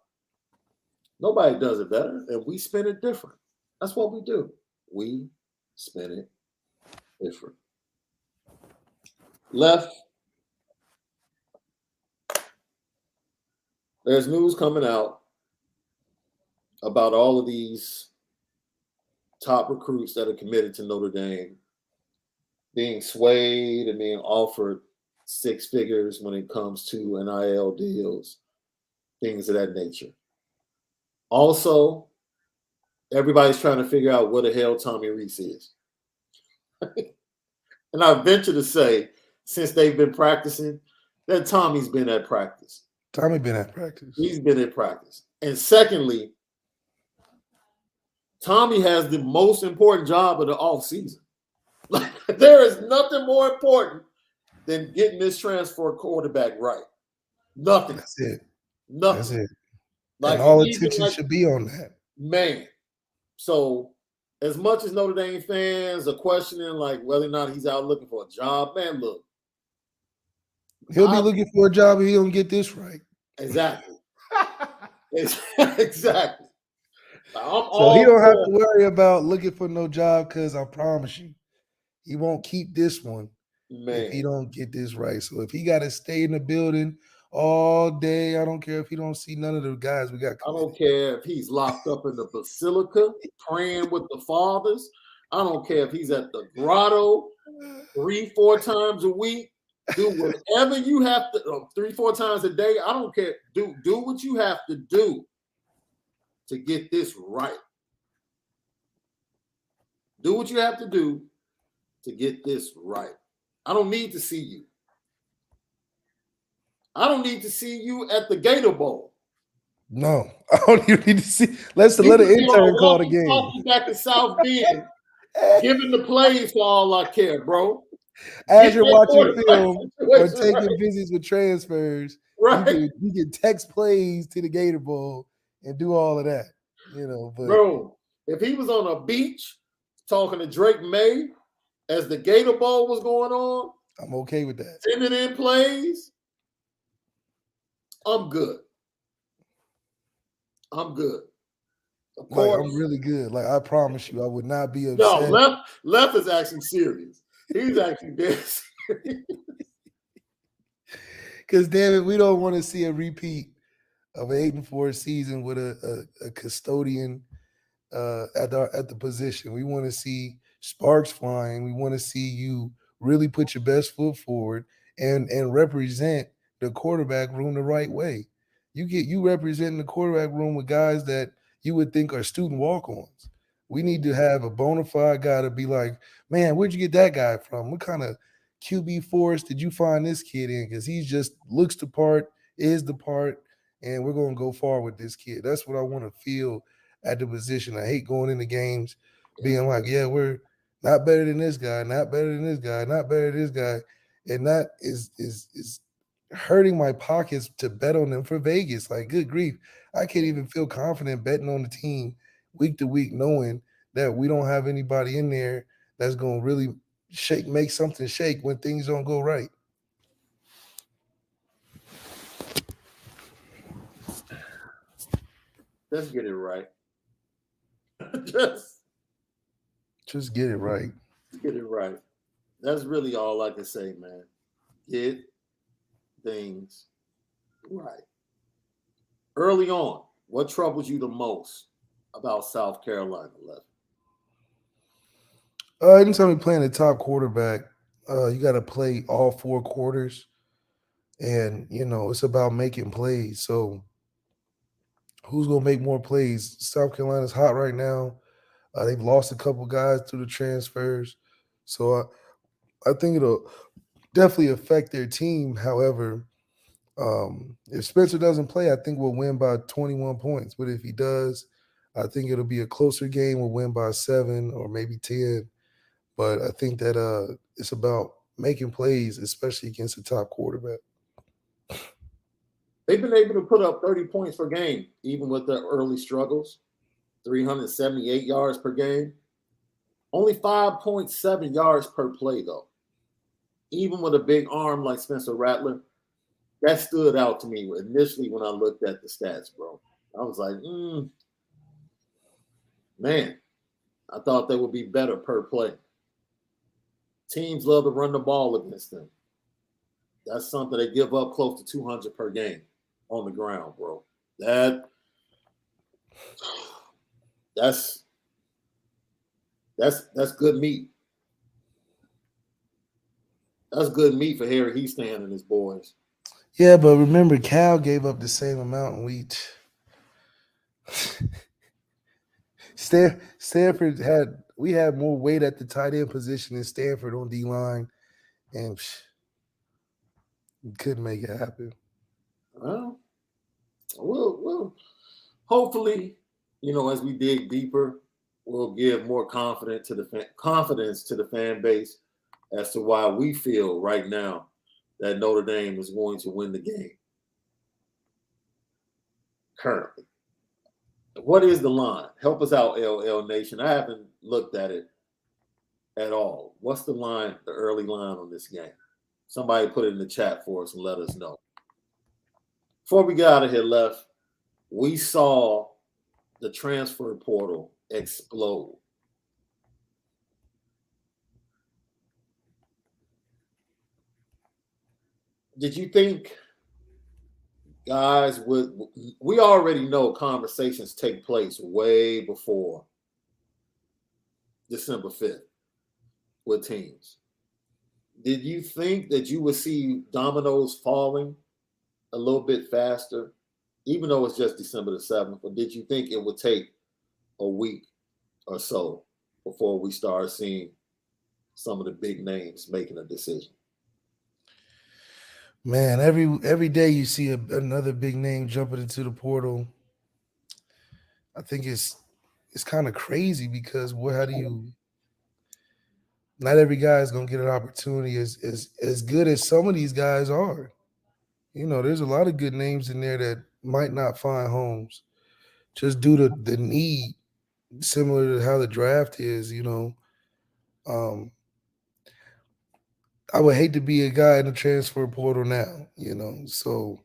Nobody does it better, and we spin it different. That's what we do. We spin it different. Left, there's news coming out about all of these top recruits that are committed to Notre Dame being swayed and being offered six figures when it comes to NIL deals, things of that nature. Also, everybody's trying to figure out what the hell Tommy Rees is. And I venture to say, since they've been practicing, that Tommy's been at practice.
Tommy been at practice.
He's been at practice. And secondly, Tommy has the most important job of the offseason. Like, there is nothing more important than getting this transfer quarterback right. Nothing.
That's it.
Nothing.
That's it.
Like,
and all attention should be on that.
Man. So as much as Notre Dame fans are questioning like whether or not he's out looking for a job, man, look.
He'll be looking for a job if he don't get this right.
Exactly. Exactly.
So he don't have to worry about looking for no job because I promise you, he won't keep this one if he don't get this right. So if he got to stay in the building all day, I don't care if he don't see none of the guys we got.
I don't care if he's locked up in the basilica praying with the fathers. I don't care if he's at the grotto 3-4 times a week. Do whatever you have to 3-4 times a day. I don't care. Do what you have to do to get this right. Do what you have to do to get this right. I don't need to see you. I don't need to see you at the Gator Bowl.
No, I don't even need to see. Let an intern call the game.
You back in South Bend, giving the plays for all I care, bro.
As you're watching film or taking visits with transfers, right? You can text plays to the Gator Bowl and do all of that, But
bro, if he was on a beach talking to Drake May as the Gator Bowl was going on,
I'm okay with that.
Sending in plays, I'm good. I'm good. Of course,
I'm really good. Like, I promise you, I would not be upset.
No, Left is actually serious. He's actually dead serious.
Because, damn it, we don't want to see a repeat of an 8-4 season with a custodian at the position. We want to see sparks flying. We want to see you really put your best foot forward and represent the quarterback room the right way. You representing the quarterback room with guys that you would think are student walk-ons. We need to have a bona fide guy to be like, man, where'd you get that guy from? What kind of QB force did you find this kid in? Because he just looks the part, is the part, and we're going to go far with this kid. That's what I want to feel at the position. I hate going into games being like, yeah, we're not better than this guy, not better than this guy, not better than this guy. And that is hurting my pockets to bet on them for Vegas. Like, good grief. I can't even feel confident betting on the team week to week, knowing that we don't have anybody in there that's going to really make something shake when things don't go right.
Let's get it right.
Just get it right.
Get it right. That's really all I can say, man. Get things right. Early on, what troubles you the most about South Carolina, Left?
Anytime you're playing a top quarterback, you got to play all 4 quarters. And, it's about making plays. So who's going to make more plays? South Carolina's hot right now. They've lost a couple guys through the transfers. So I think it'll definitely affect their team. However, if Spencer doesn't play, I think we'll win by 21 points. But if he does, I think it'll be a closer game. We'll win by 7 or maybe 10. But I think that it's about making plays, especially against a top quarterback.
They've been able to put up 30 points per game, even with their early struggles. 378 yards per game. Only 5.7 yards per play, though. Even with a big arm like Spencer Rattler, that stood out to me initially when I looked at the stats, bro. I was like, man, I thought they would be better per play. Teams love to run the ball against them. That's something they give up close to 200 per game on the ground, bro. That's good meat. That's good meat for Harry Heastan and his boys.
Yeah, but remember, Cal gave up the same amount in wheat. Stanford we had more weight at the tight end position than Stanford on D line, and couldn't make it happen.
Well, we'll hopefully, as we dig deeper, we'll give more confidence to the fan base as to why we feel right now that Notre Dame is going to win the game. Currently, what is the line? Help us out, LL Nation. I haven't looked at it at all. What's the line, the early line on this game? Somebody put it in the chat for us and let us know. Before we get out of here, Left, we saw the transfer portal explode. Did you think guys we already know conversations take place way before December 5th with teams. Did you think that you would see dominoes falling a little bit faster, even though it's just December the 7th? Or did you think it would take a week or so before we start seeing some of the big names making a decision?
Man, every day you see another big name jumping into the portal. I think it's kind of crazy because how do you? Not every guy is gonna get an opportunity as good as some of these guys are. There's a lot of good names in there that might not find homes just due to the need, similar to how the draft is. I would hate to be a guy in the transfer portal now. So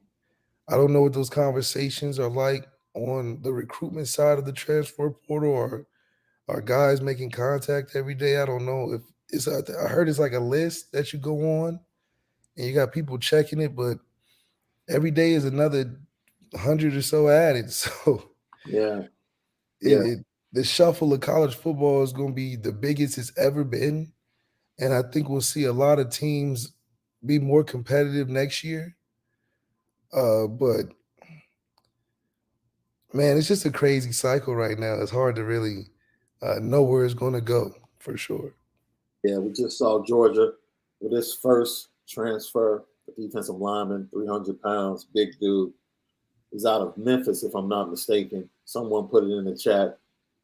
I don't know what those conversations are like on the recruitment side of the transfer portal, or are guys making contact every day? I don't know if it's. I heard it's like a list that you go on, and you got people checking it, but every day is another 100 or so added. So
yeah,
the shuffle of college football is going to be the biggest it's ever been, and I think we'll see a lot of teams be more competitive next year. But man, it's just a crazy cycle right now. It's hard to really know where it's going to go for sure.
Yeah, we just saw Georgia with his first transfer, the defensive lineman, 300 pounds, big dude. He's out of Memphis, if I'm not mistaken. Someone put it in the chat.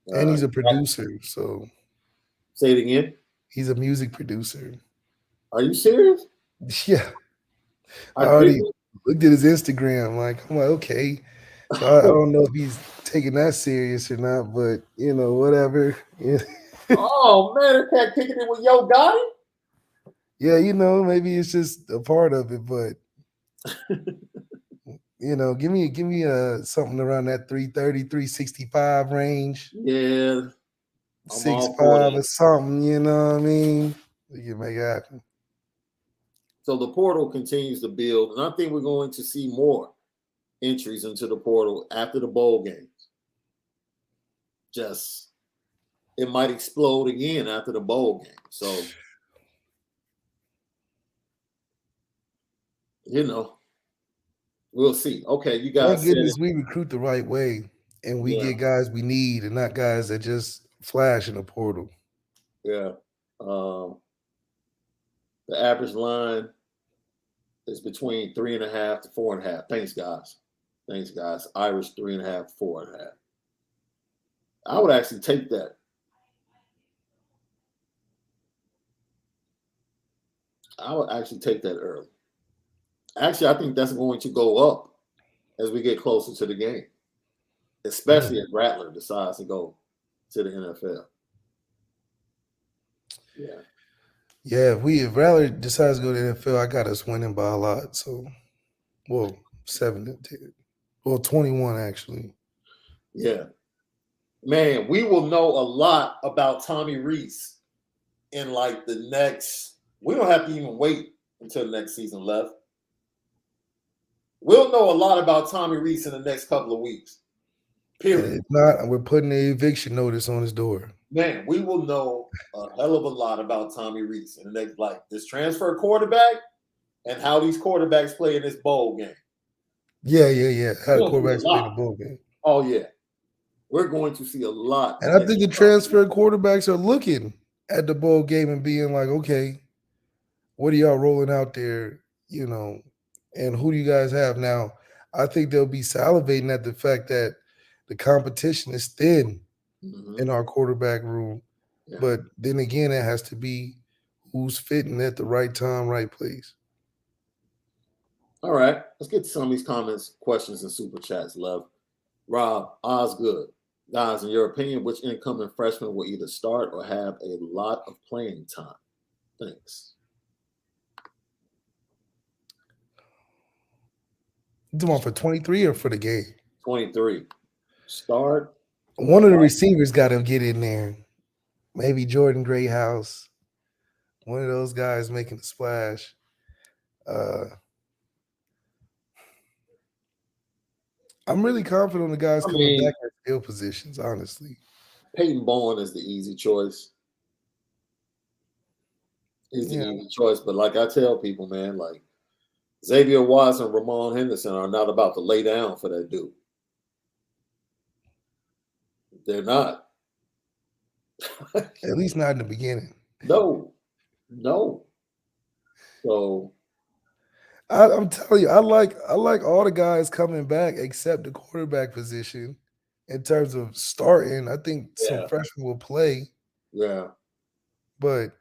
And he's a producer, so.
Say it again?
He's a music producer.
Are you serious?
Yeah. I already looked at his Instagram. I'm like, okay. So I don't know if he's taking that serious or not, but, whatever. Yeah.
Oh, man, that cat kicking it with Yo Gotti?
Yeah, maybe it's just a part of it, but give me something around that 330, 365 range.
Yeah.
6'5" or something, you know what I mean? We can make it happen.
So the portal continues to build, and I think we're going to see more entries into the portal after the bowl games. It might explode again after the bowl game. So, we'll see. Okay, you guys.
Thank goodness we recruit the right way, and we get guys we need, and not guys that just flash in the portal.
Yeah. The average line is between 3.5 to 4.5. Thanks, guys. Irish 3.5, 4.5. I would actually take that. I would actually take that early. Actually, I think that's going to go up as we get closer to the game, especially if Rattler decides to go to the NFL. Yeah.
Yeah, if Rattler decides to go to the NFL, I got us winning by a lot. So, 7-10. 21 actually.
Yeah. Man, we will know a lot about Tommy Rees in the next. We don't have to even wait until the next season left. We'll know a lot about Tommy Rees in the next couple of weeks. Period.
And if not, we're putting an eviction notice on his door.
Man, we will know a hell of a lot about Tommy Rees in the next, like this transfer quarterback and how these quarterbacks play in this bowl game.
Yeah. How the
We'll see a
quarterbacks play the
lot.
bowl game.
Oh yeah, we're going to see a lot.
And I think the transfer quarterbacks are looking at the bowl game and being like, okay, what are y'all rolling out there, and who do you guys have now? I think they'll be salivating at the fact that the competition is thin in our quarterback room.
Yeah.
But then again, it has to be who's fitting at the right time, right place.
All right, let's get to some of these comments, questions, and super chats, love. Rob Osgood. Guys, in your opinion, which incoming freshman will either start or have a lot of playing time? Thanks.
You talking about for 23 or for the game?
23. Start.
One of the receivers got to get in there. Maybe Jordan Greathouse. One of those guys making a splash. I'm really confident on the guys coming back at skill positions, honestly.
Peyton Bowen is the easy choice. He's the easy choice. But like I tell people, man, like Xavier Watts and Ramon Henderson are not about to lay down for that dude. They're not.
At least not in the beginning.
No. So
I'm telling you, I like all the guys coming back except the quarterback position. In terms of starting, I think some freshmen will play.
Yeah.
But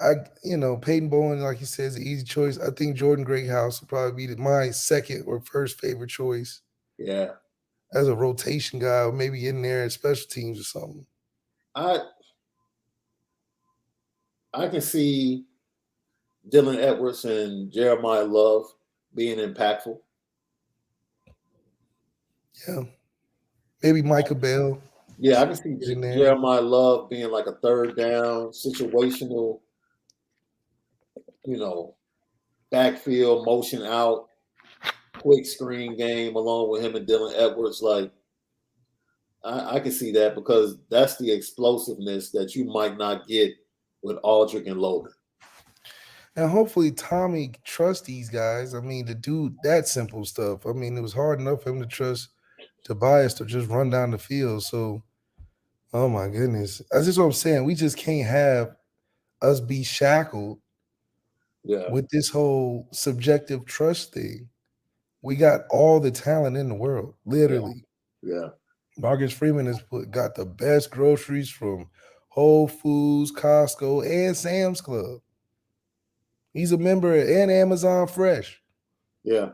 Peyton Bowen, like you said, is an easy choice. I think Jordan Greathouse will probably be my second or first favorite choice.
Yeah.
As a rotation guy, or maybe in there at special teams or something.
I can see Dylan Edwards and Jeremiah Love being impactful.
Yeah. Baby Micah Bell.
Yeah, I can see Jeremiah Love being like a third down, situational, backfield, motion out, quick screen game along with him and Dylan Edwards. Like, I can see that because that's the explosiveness that you might not get with Aldrich and Logan.
And hopefully Tommy trusts these guys. I mean, to do that simple stuff. I mean, it was hard enough for him to trust Tobias to just run down the field. So, oh my goodness. That's just what I'm saying. We just can't have us be shackled with this whole subjective trust thing. We got all the talent in the world, literally.
Yeah.
Marcus Freeman has got the best groceries from Whole Foods, Costco, and Sam's Club. He's a member and Amazon Fresh.
Yeah.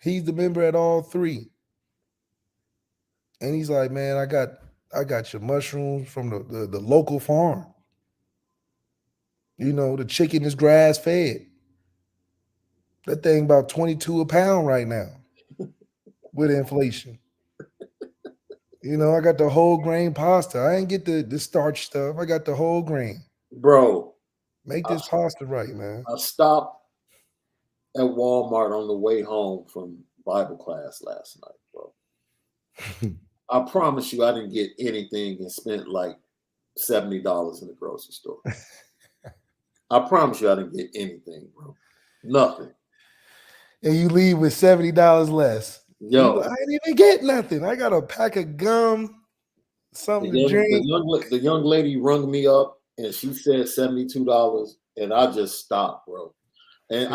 He's the member at all three. And he's like, man, I got your mushrooms from the local farm. The chicken is grass fed. That thing about $22 a pound right now with inflation. I got the whole grain pasta. I ain't get the starch stuff. I got the whole grain.
Bro.
Make this pasta right, man.
I stopped at Walmart on the way home from Bible class last night, bro. I promise you I didn't get anything and spent like $70 in the grocery store. I promise you I didn't get anything, bro. Nothing.
And you leave with $70 less.
Yo.
I didn't even get nothing. I got a pack of gum, something to drink.
The young lady rung me up and she said $72, and I just stopped, bro. And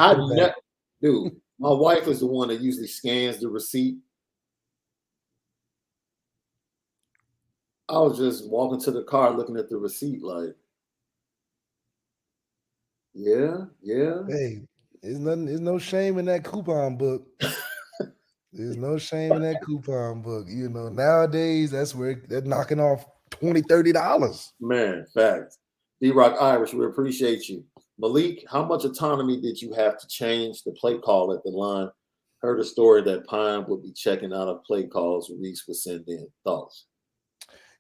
dude, my wife is the one that usually scans the receipt. I was just walking to the car looking at the receipt like, yeah.
Hey, there's no shame in that coupon book. There's no shame in that coupon book. Nowadays, that's where they're knocking off $20, $30.
Man, facts. D-Rock Irish, we appreciate you. Malik, how much autonomy did you have to change the play call at the line? Heard a story that Pine would be checking out of play calls Rees would send in. Thoughts?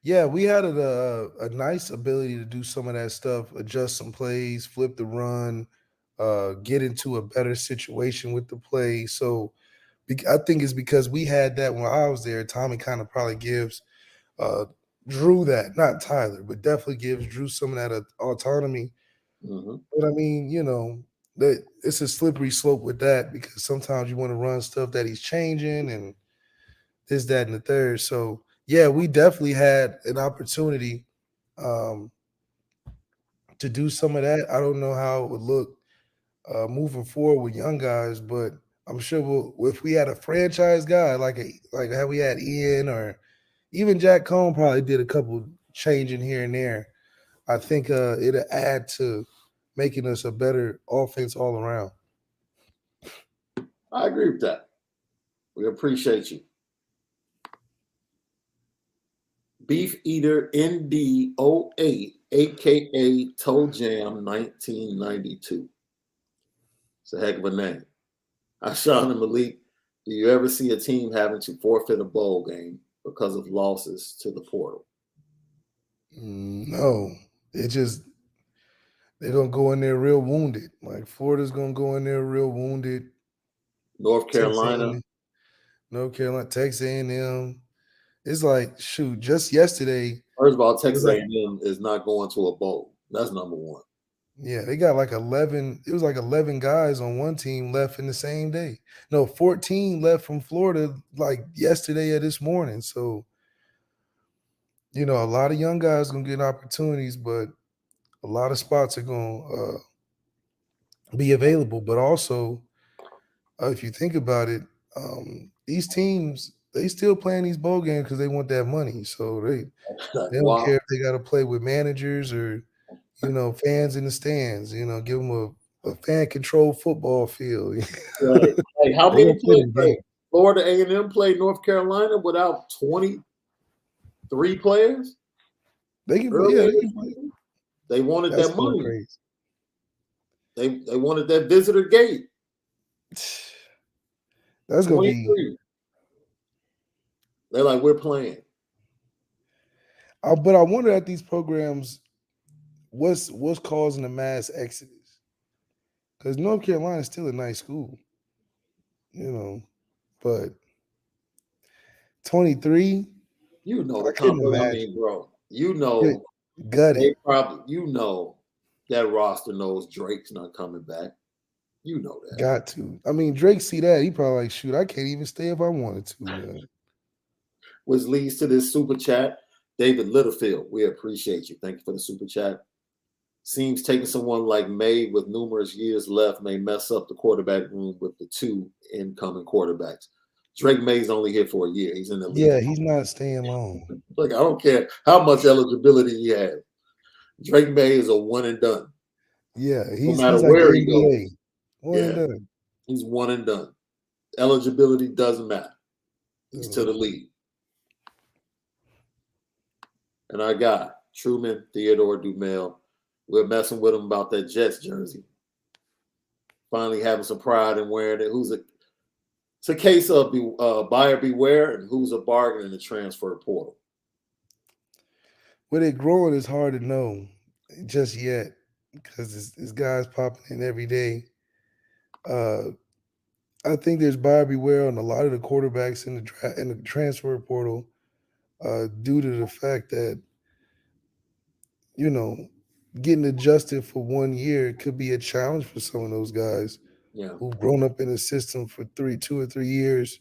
Yeah, we had a nice ability to do some of that stuff, adjust some plays, flip the run, get into a better situation with the play. So I think it's because we had that when I was there. Tommy kind of probably gives Drew that, not Tyler, but definitely gives Drew some of that autonomy.
Mm-hmm.
But I mean, that it's a slippery slope with that because sometimes you want to run stuff that he's changing and this, that, and the third. So yeah, we definitely had an opportunity um, to do some of that. I don't know how it would look moving forward with young guys, but I'm sure if we had a franchise guy like how we had Ian or even Jack Cohn probably did a couple changing here and there. I think it'll add to making us a better offense all around.
I agree with that. We appreciate you. Beef Eater ND08, aka Toe Jam 1992. It's a heck of a name. Shaun and Malik, do you ever see a team having to forfeit a bowl game because of losses to the portal?
No, it just they're gonna go in there real wounded. Like Florida's gonna go in there real wounded.
North
Texas
Carolina,
A&M, North Carolina, Texas A&M. It's like shoot. Just yesterday,
first of all,
it was
Texas
like
A&M is not going to a bowl. That's number one.
yeah, they got like 11. It was like 11 guys on one team left in the same day. No, 14 left from Florida like yesterday or this morning. So a lot of young guys gonna get opportunities, but a lot of spots are gonna be available. But also, if you think about it, these teams they still playing these bowl games because they want that money. So they don't
Wow.
care if they got to play with managers or fans in the stands. Give them a fan controlled football field.
Right. Hey, how
They
many
gonna play
played?
the
Hey,
game.
Florida A&M played North Carolina without 23 players
They can play.
early
Yeah,
in
they
the
can play.
season. They wanted
That's
that
going
money.
crazy.
They wanted that visitor gate.
That's gonna be.
23. They're like, we're playing.
But I wonder at these programs, what's causing the mass exodus? Because North Carolina is still a nice school, but 23,
You know
I
the
couldn't
company. I
imagine.
mean, bro,
Get
they
gutted.
probably, that roster knows Drake's not coming back. You know that.
Got to. I mean, Drake see that. He probably like, shoot, I can't even stay if I wanted to, man.
Which leads to this super chat. David Littlefield, we appreciate you. Thank you for the super chat. Seems taking someone like May with numerous years left may mess up the quarterback room with the two incoming quarterbacks. Drake May's only here for a year. He's in the league.
Yeah, he's not staying long.
Like, I don't care how much eligibility he has. Drake May is a one and done.
Yeah,
No
he's
matter
like the
where he
NBA.
goes.
One and done.
He's one and done. Eligibility doesn't matter. He's to the league. And our guy, Truman Theodore Dumel, we're messing with him about that Jets jersey. Finally having some pride in wearing it. It's a case of buyer beware and who's a bargain in the transfer portal.
Where they growing is hard to know just yet because this guys popping in every day. I think there's buyer beware on a lot of the quarterbacks in the transfer portal due to the fact that getting adjusted for 1 year could be a challenge for some of those guys who've grown up in the system for 2 or 3 years,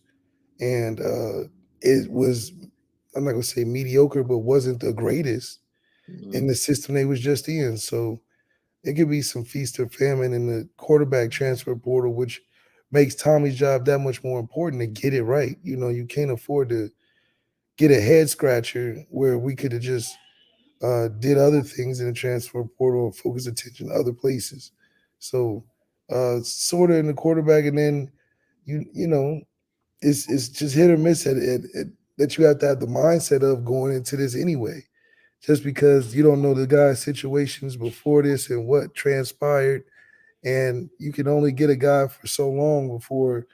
and it was I'm not gonna say mediocre, but wasn't the greatest in the system they was just in. So it could be some feast or famine in the quarterback transfer portal, which makes Tommy's job that much more important to get it right. You can't afford to get a head scratcher where we could have just did other things in the transfer portal or focus attention other places. So sort of in the quarterback, and then it's just hit or miss that you have to have the mindset of going into this anyway. Just because you don't know the guy's situations before this and what transpired, and you can only get a guy for so long before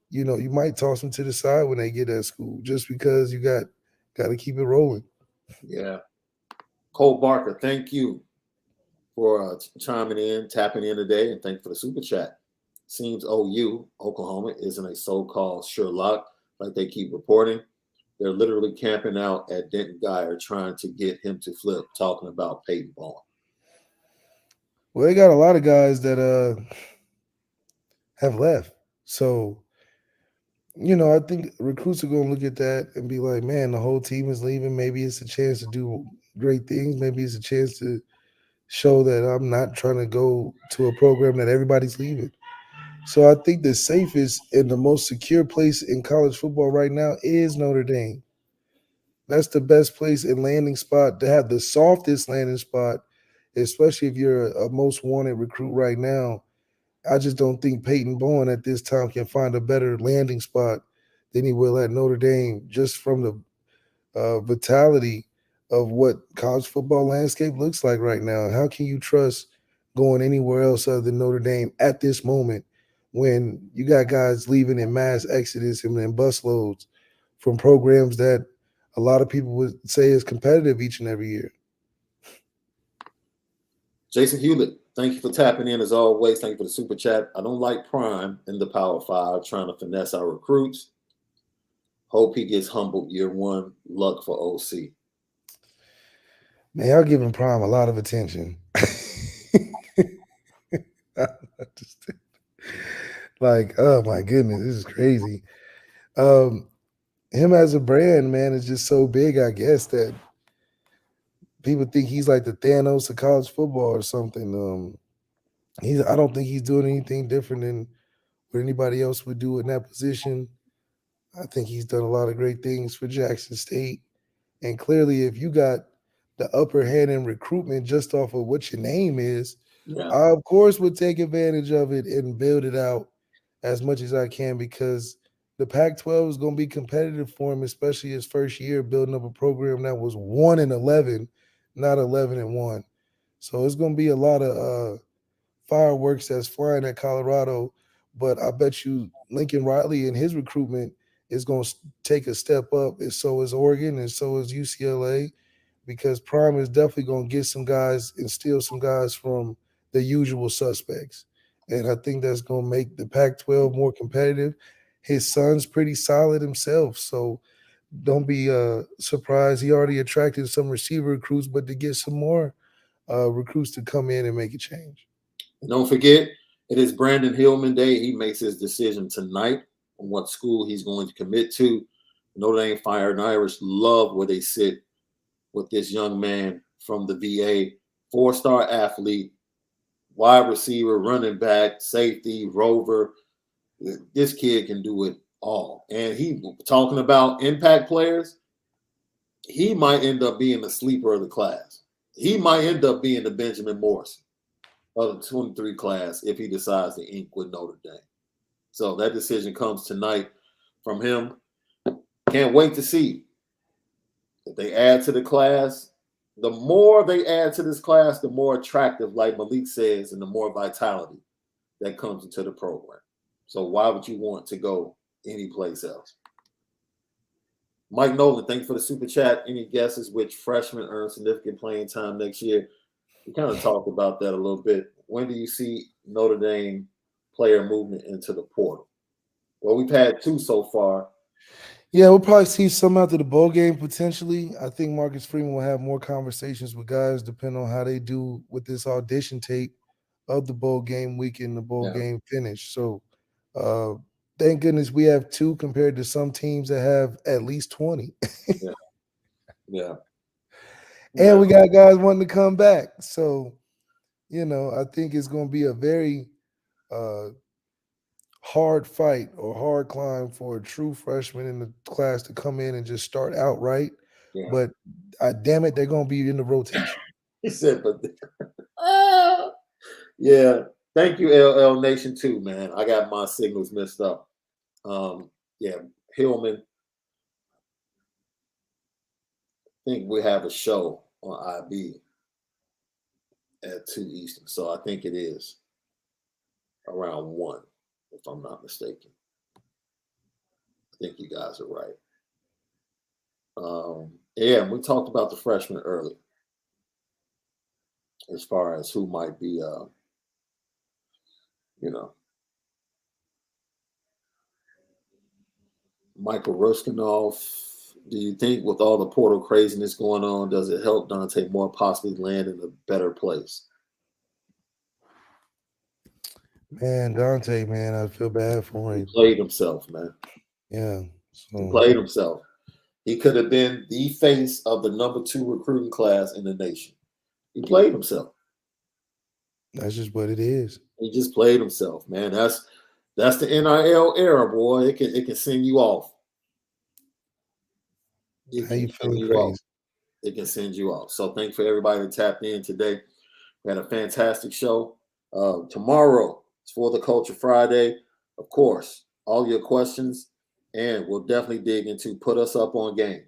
you might toss him to the side when they get at school, just because you got to keep it rolling.
Yeah. Cole Barker, thank you for chiming in, tapping in today, and thank you for the super chat. Seems OU, Oklahoma, isn't a so-called sure lock like they keep reporting. They're literally camping out at Denton Geyer trying to get him to flip, talking about Peyton Bowen.
Well, they got a lot of guys that have left. So, I think recruits are going to look at that and be like, man, the whole team is leaving. Maybe it's a chance to do great things. Maybe it's a chance to show that I'm not trying to go to a program that everybody's leaving. So I think the safest and the most secure place in college football right now is Notre Dame. That's the best place and landing spot to have the softest landing spot, especially if you're a most wanted recruit right now. I just don't think Peyton Bowen at this time can find a better landing spot than he will at Notre Dame, just from the vitality of what college football landscape looks like right now. How can you trust going anywhere else other than Notre Dame at this moment when you got guys leaving in mass exodus and in busloads from programs that a lot of people would say is competitive each and every year?
Jason Hewlett, thank you for tapping in as always. Thank you for the super chat. I don't like Prime in the Power Five trying to finesse our recruits. Hope he gets humbled year one. Luck for OC.
Man, y'all giving Prime a lot of attention. Like, oh my goodness, this is crazy. Him as a brand, man, is just so big, I guess, that people think he's like the Thanos of college football or something. I don't think he's doing anything different than what anybody else would do in that position. I think he's done a lot of great things for Jackson State. And clearly, if you got the upper hand in recruitment just off of what your name is, I, of course, would take advantage of it and build it out as much as I can, because the Pac-12 is going to be competitive for him, especially his first year building up a program that was 1-11, not 11-1. So it's going to be a lot of fireworks that's flying at Colorado. But I bet you Lincoln Riley and his recruitment is going to take a step up, and so is Oregon, and so is UCLA, because Prime is definitely going to get some guys and steal some guys from the usual suspects. And I think that's going to make the Pac-12 more competitive. His son's pretty solid himself, so don't be surprised. He already attracted some receiver recruits, but to get some more recruits to come in and make a change.
And don't forget, it is Brandon Hillman Day. He makes his decision tonight on what school he's going to commit to. Notre Dame Fire and Irish love where they sit with this young man from the VA, 4-star athlete, wide receiver, running back, safety, rover. This kid can do it all. And he, talking about impact players, he might end up being the sleeper of the class. He might end up being the Benjamin Morrison of the 23 class if he decides to ink with Notre Dame. So that decision comes tonight from him. Can't wait to see if they add to the class. The more they add to this class, the more attractive, like Malik says, and the more vitality that comes into the program. So why would you want to go anyplace else? Mike Nolan, thank you for the super chat. Any guesses which freshmen earn significant playing time next year? We kind of talked about that a little bit. When do you see Notre Dame player movement into the portal? Well, we've had 2 so far.
Yeah, we'll probably see some after the bowl game potentially. I think Marcus Freeman will have more conversations with guys depending on how they do with this audition tape of the bowl game week and the bowl game finish. So thank goodness we have 2 compared to some teams that have at least 20.
Yeah.
And we got guys wanting to come back. So, I think it's going to be a very hard fight or hard climb for a true freshman in the class to come in and just start out right.
Yeah.
But damn it, they're going to be in the rotation.
He said, but yeah. Thank you, LL Nation, too, man. I got my signals messed up. Yeah, Hillman. I think we have a show on IB at 2 Eastern. So I think it is around 1, if I'm not mistaken. I think you guys are right. Yeah, we talked about the freshmen earlier as far as who might be, Michael Ruskinov Do you think with all the portal craziness going on, does it help Dante more possibly land in a better place?
Man, Dante, man, I feel bad for
He
him.
played himself, man.
Yeah.
He played himself. He could have been the face of the number 2 recruiting class in the nation. He played himself.
That's just what it is.
He just played himself, man. That's the NIL era, boy. It can send you off.
How you feeling crazy?
It can send you off. So thank you for everybody that tapped in today. We had a fantastic show. Tomorrow is For the Culture Friday. Of course, all your questions, and we'll definitely dig into Put Us Up on Game.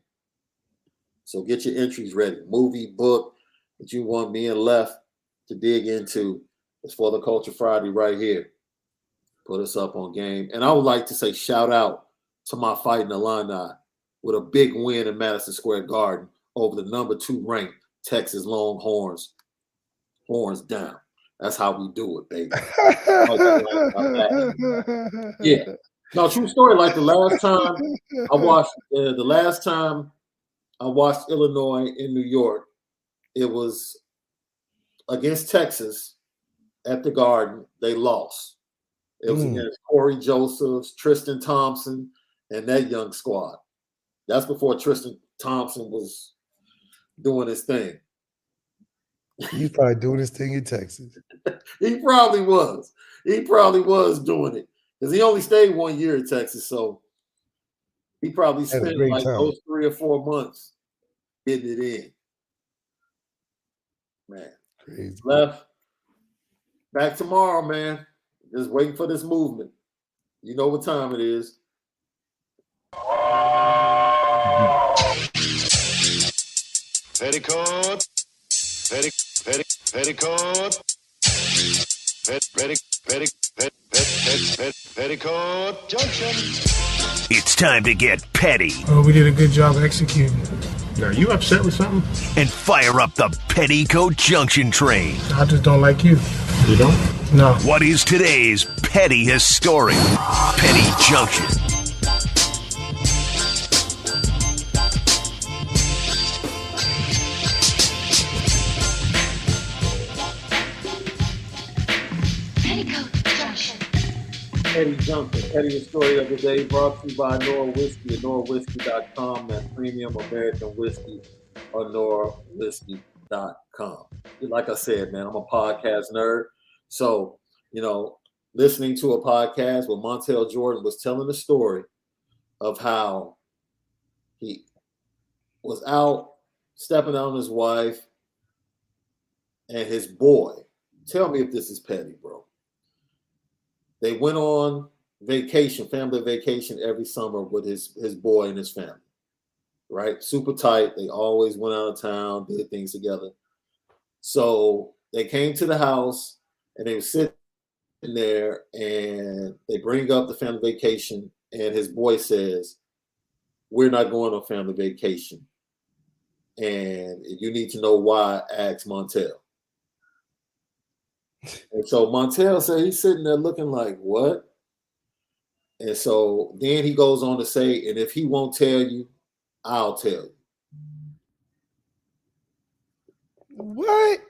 So get your entries ready. Movie, book that you want me and Left to dig into. It's For the Culture Friday right here. Put Us Up on Game. And I would like to say shout out to my Fighting Illini with a big win in Madison Square Garden over the number 2 ranked Texas Longhorns. Horns down. That's how we do it, baby. Yeah. No, true story. Like the last time I watched Illinois in New York, it was against Texas at the Garden. They lost. It was against Corey Josephs, Tristan Thompson, and that young squad. That's before Tristan Thompson was doing his thing.
He's probably doing his thing in Texas.
He probably was. He probably was doing it because he only stayed 1 year in Texas, so he probably spent like those 3 or 4 months getting it in. Man,
crazy.
Left back tomorrow, man. Just waiting for this movement. You know what time it is.
Petticoat. Petticoat. Petticoat Junction.
It's time to get petty.
Oh, we did a good job executing.
Are you upset with something?
And fire up the Petticoat Junction train.
I just don't like you.
You don't?
No.
What is today's pettiest story? Petty Junction.
Petty Junction, pettiest story of the day, brought to you by Onora Whiskey, OnoraWhiskey.com, that premium American whiskey, OnoraWhiskey.com. Like I said, man, I'm a podcast nerd. So, listening to a podcast where Montel Jordan was telling the story of how he was out stepping on his wife and his boy. Tell me if this is petty, bro. They went on vacation, family vacation every summer with his boy and his family, right? Super tight. They always went out of town, did things together. So they came to the house and they were sitting there and they bring up the family vacation and his boy says, "We're not going on family vacation. And if you need to know why, ask Montel." And so Montel said he's sitting there looking like, what? And so then he goes on to say, and if he won't tell you, I'll tell you.
What?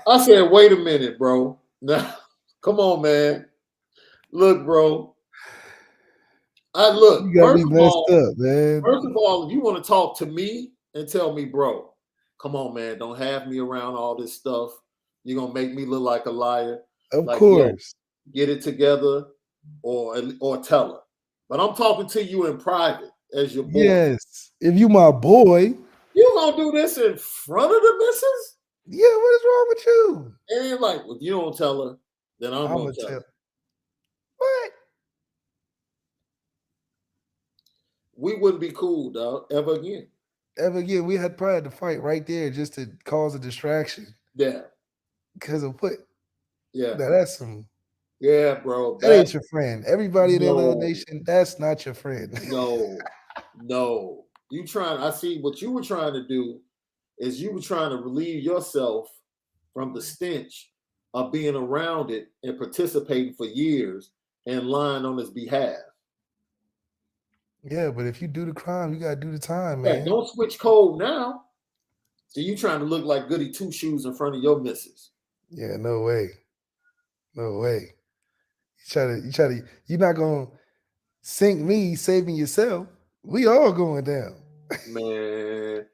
I said, wait a minute, bro. Now, come on, man. Look, bro.
You got me messed up, man.
First of all, if you want to talk to me and tell me, bro, come on, man, don't have me around all this stuff. You're going to make me look like a liar.
Of course.
Get it together or tell her. But I'm talking to you in private as your boy.
Yes. If you my boy.
You going to do this in front of the missus?
Yeah, what is wrong with you?
And like, if you don't tell her, then I'm going to tell her.
What?
We wouldn't be cool, dog, ever again.
Ever again. We had probably had to fight right there just to cause a distraction.
Yeah.
Because of what?
Yeah.
Now that's some.
Yeah, bro.
That ain't your friend. Everybody in LL Nation, that's not your friend.
No. I see what you were trying to do is you were trying to relieve yourself from the stench of being around it and participating for years and lying on his behalf.
Yeah, but if you do the crime, you gotta do the time,
Yeah,
man.
don't switch code now. So you trying to look like goody two shoes in front of your missus.
Yeah, no way. No way. You're not gonna sink me saving yourself. We all going down.
Man,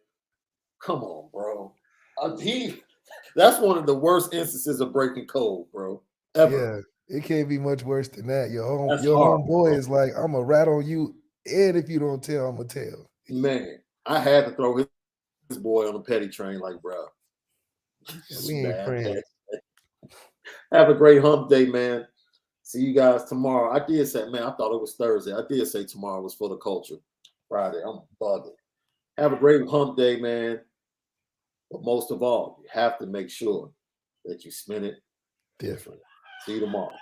come on, bro. That's one of the worst instances of breaking code, bro. Ever.
Yeah, it can't be much worse than that.
That's
Your
horrible,
homeboy
bro.
is like, I'm gonna rat on you, and if you don't tell, I'm gonna tell.
Man, I had to throw his boy on the petty train, like, bro.
Yeah, we ain't friends.
Have a great hump day, man. See you guys tomorrow. I did say, man, I thought it was Thursday. I did say tomorrow was for the culture. Friday. I'm bugging. Have a great hump day, man. But most of all, you have to make sure that you spend it different. See you tomorrow.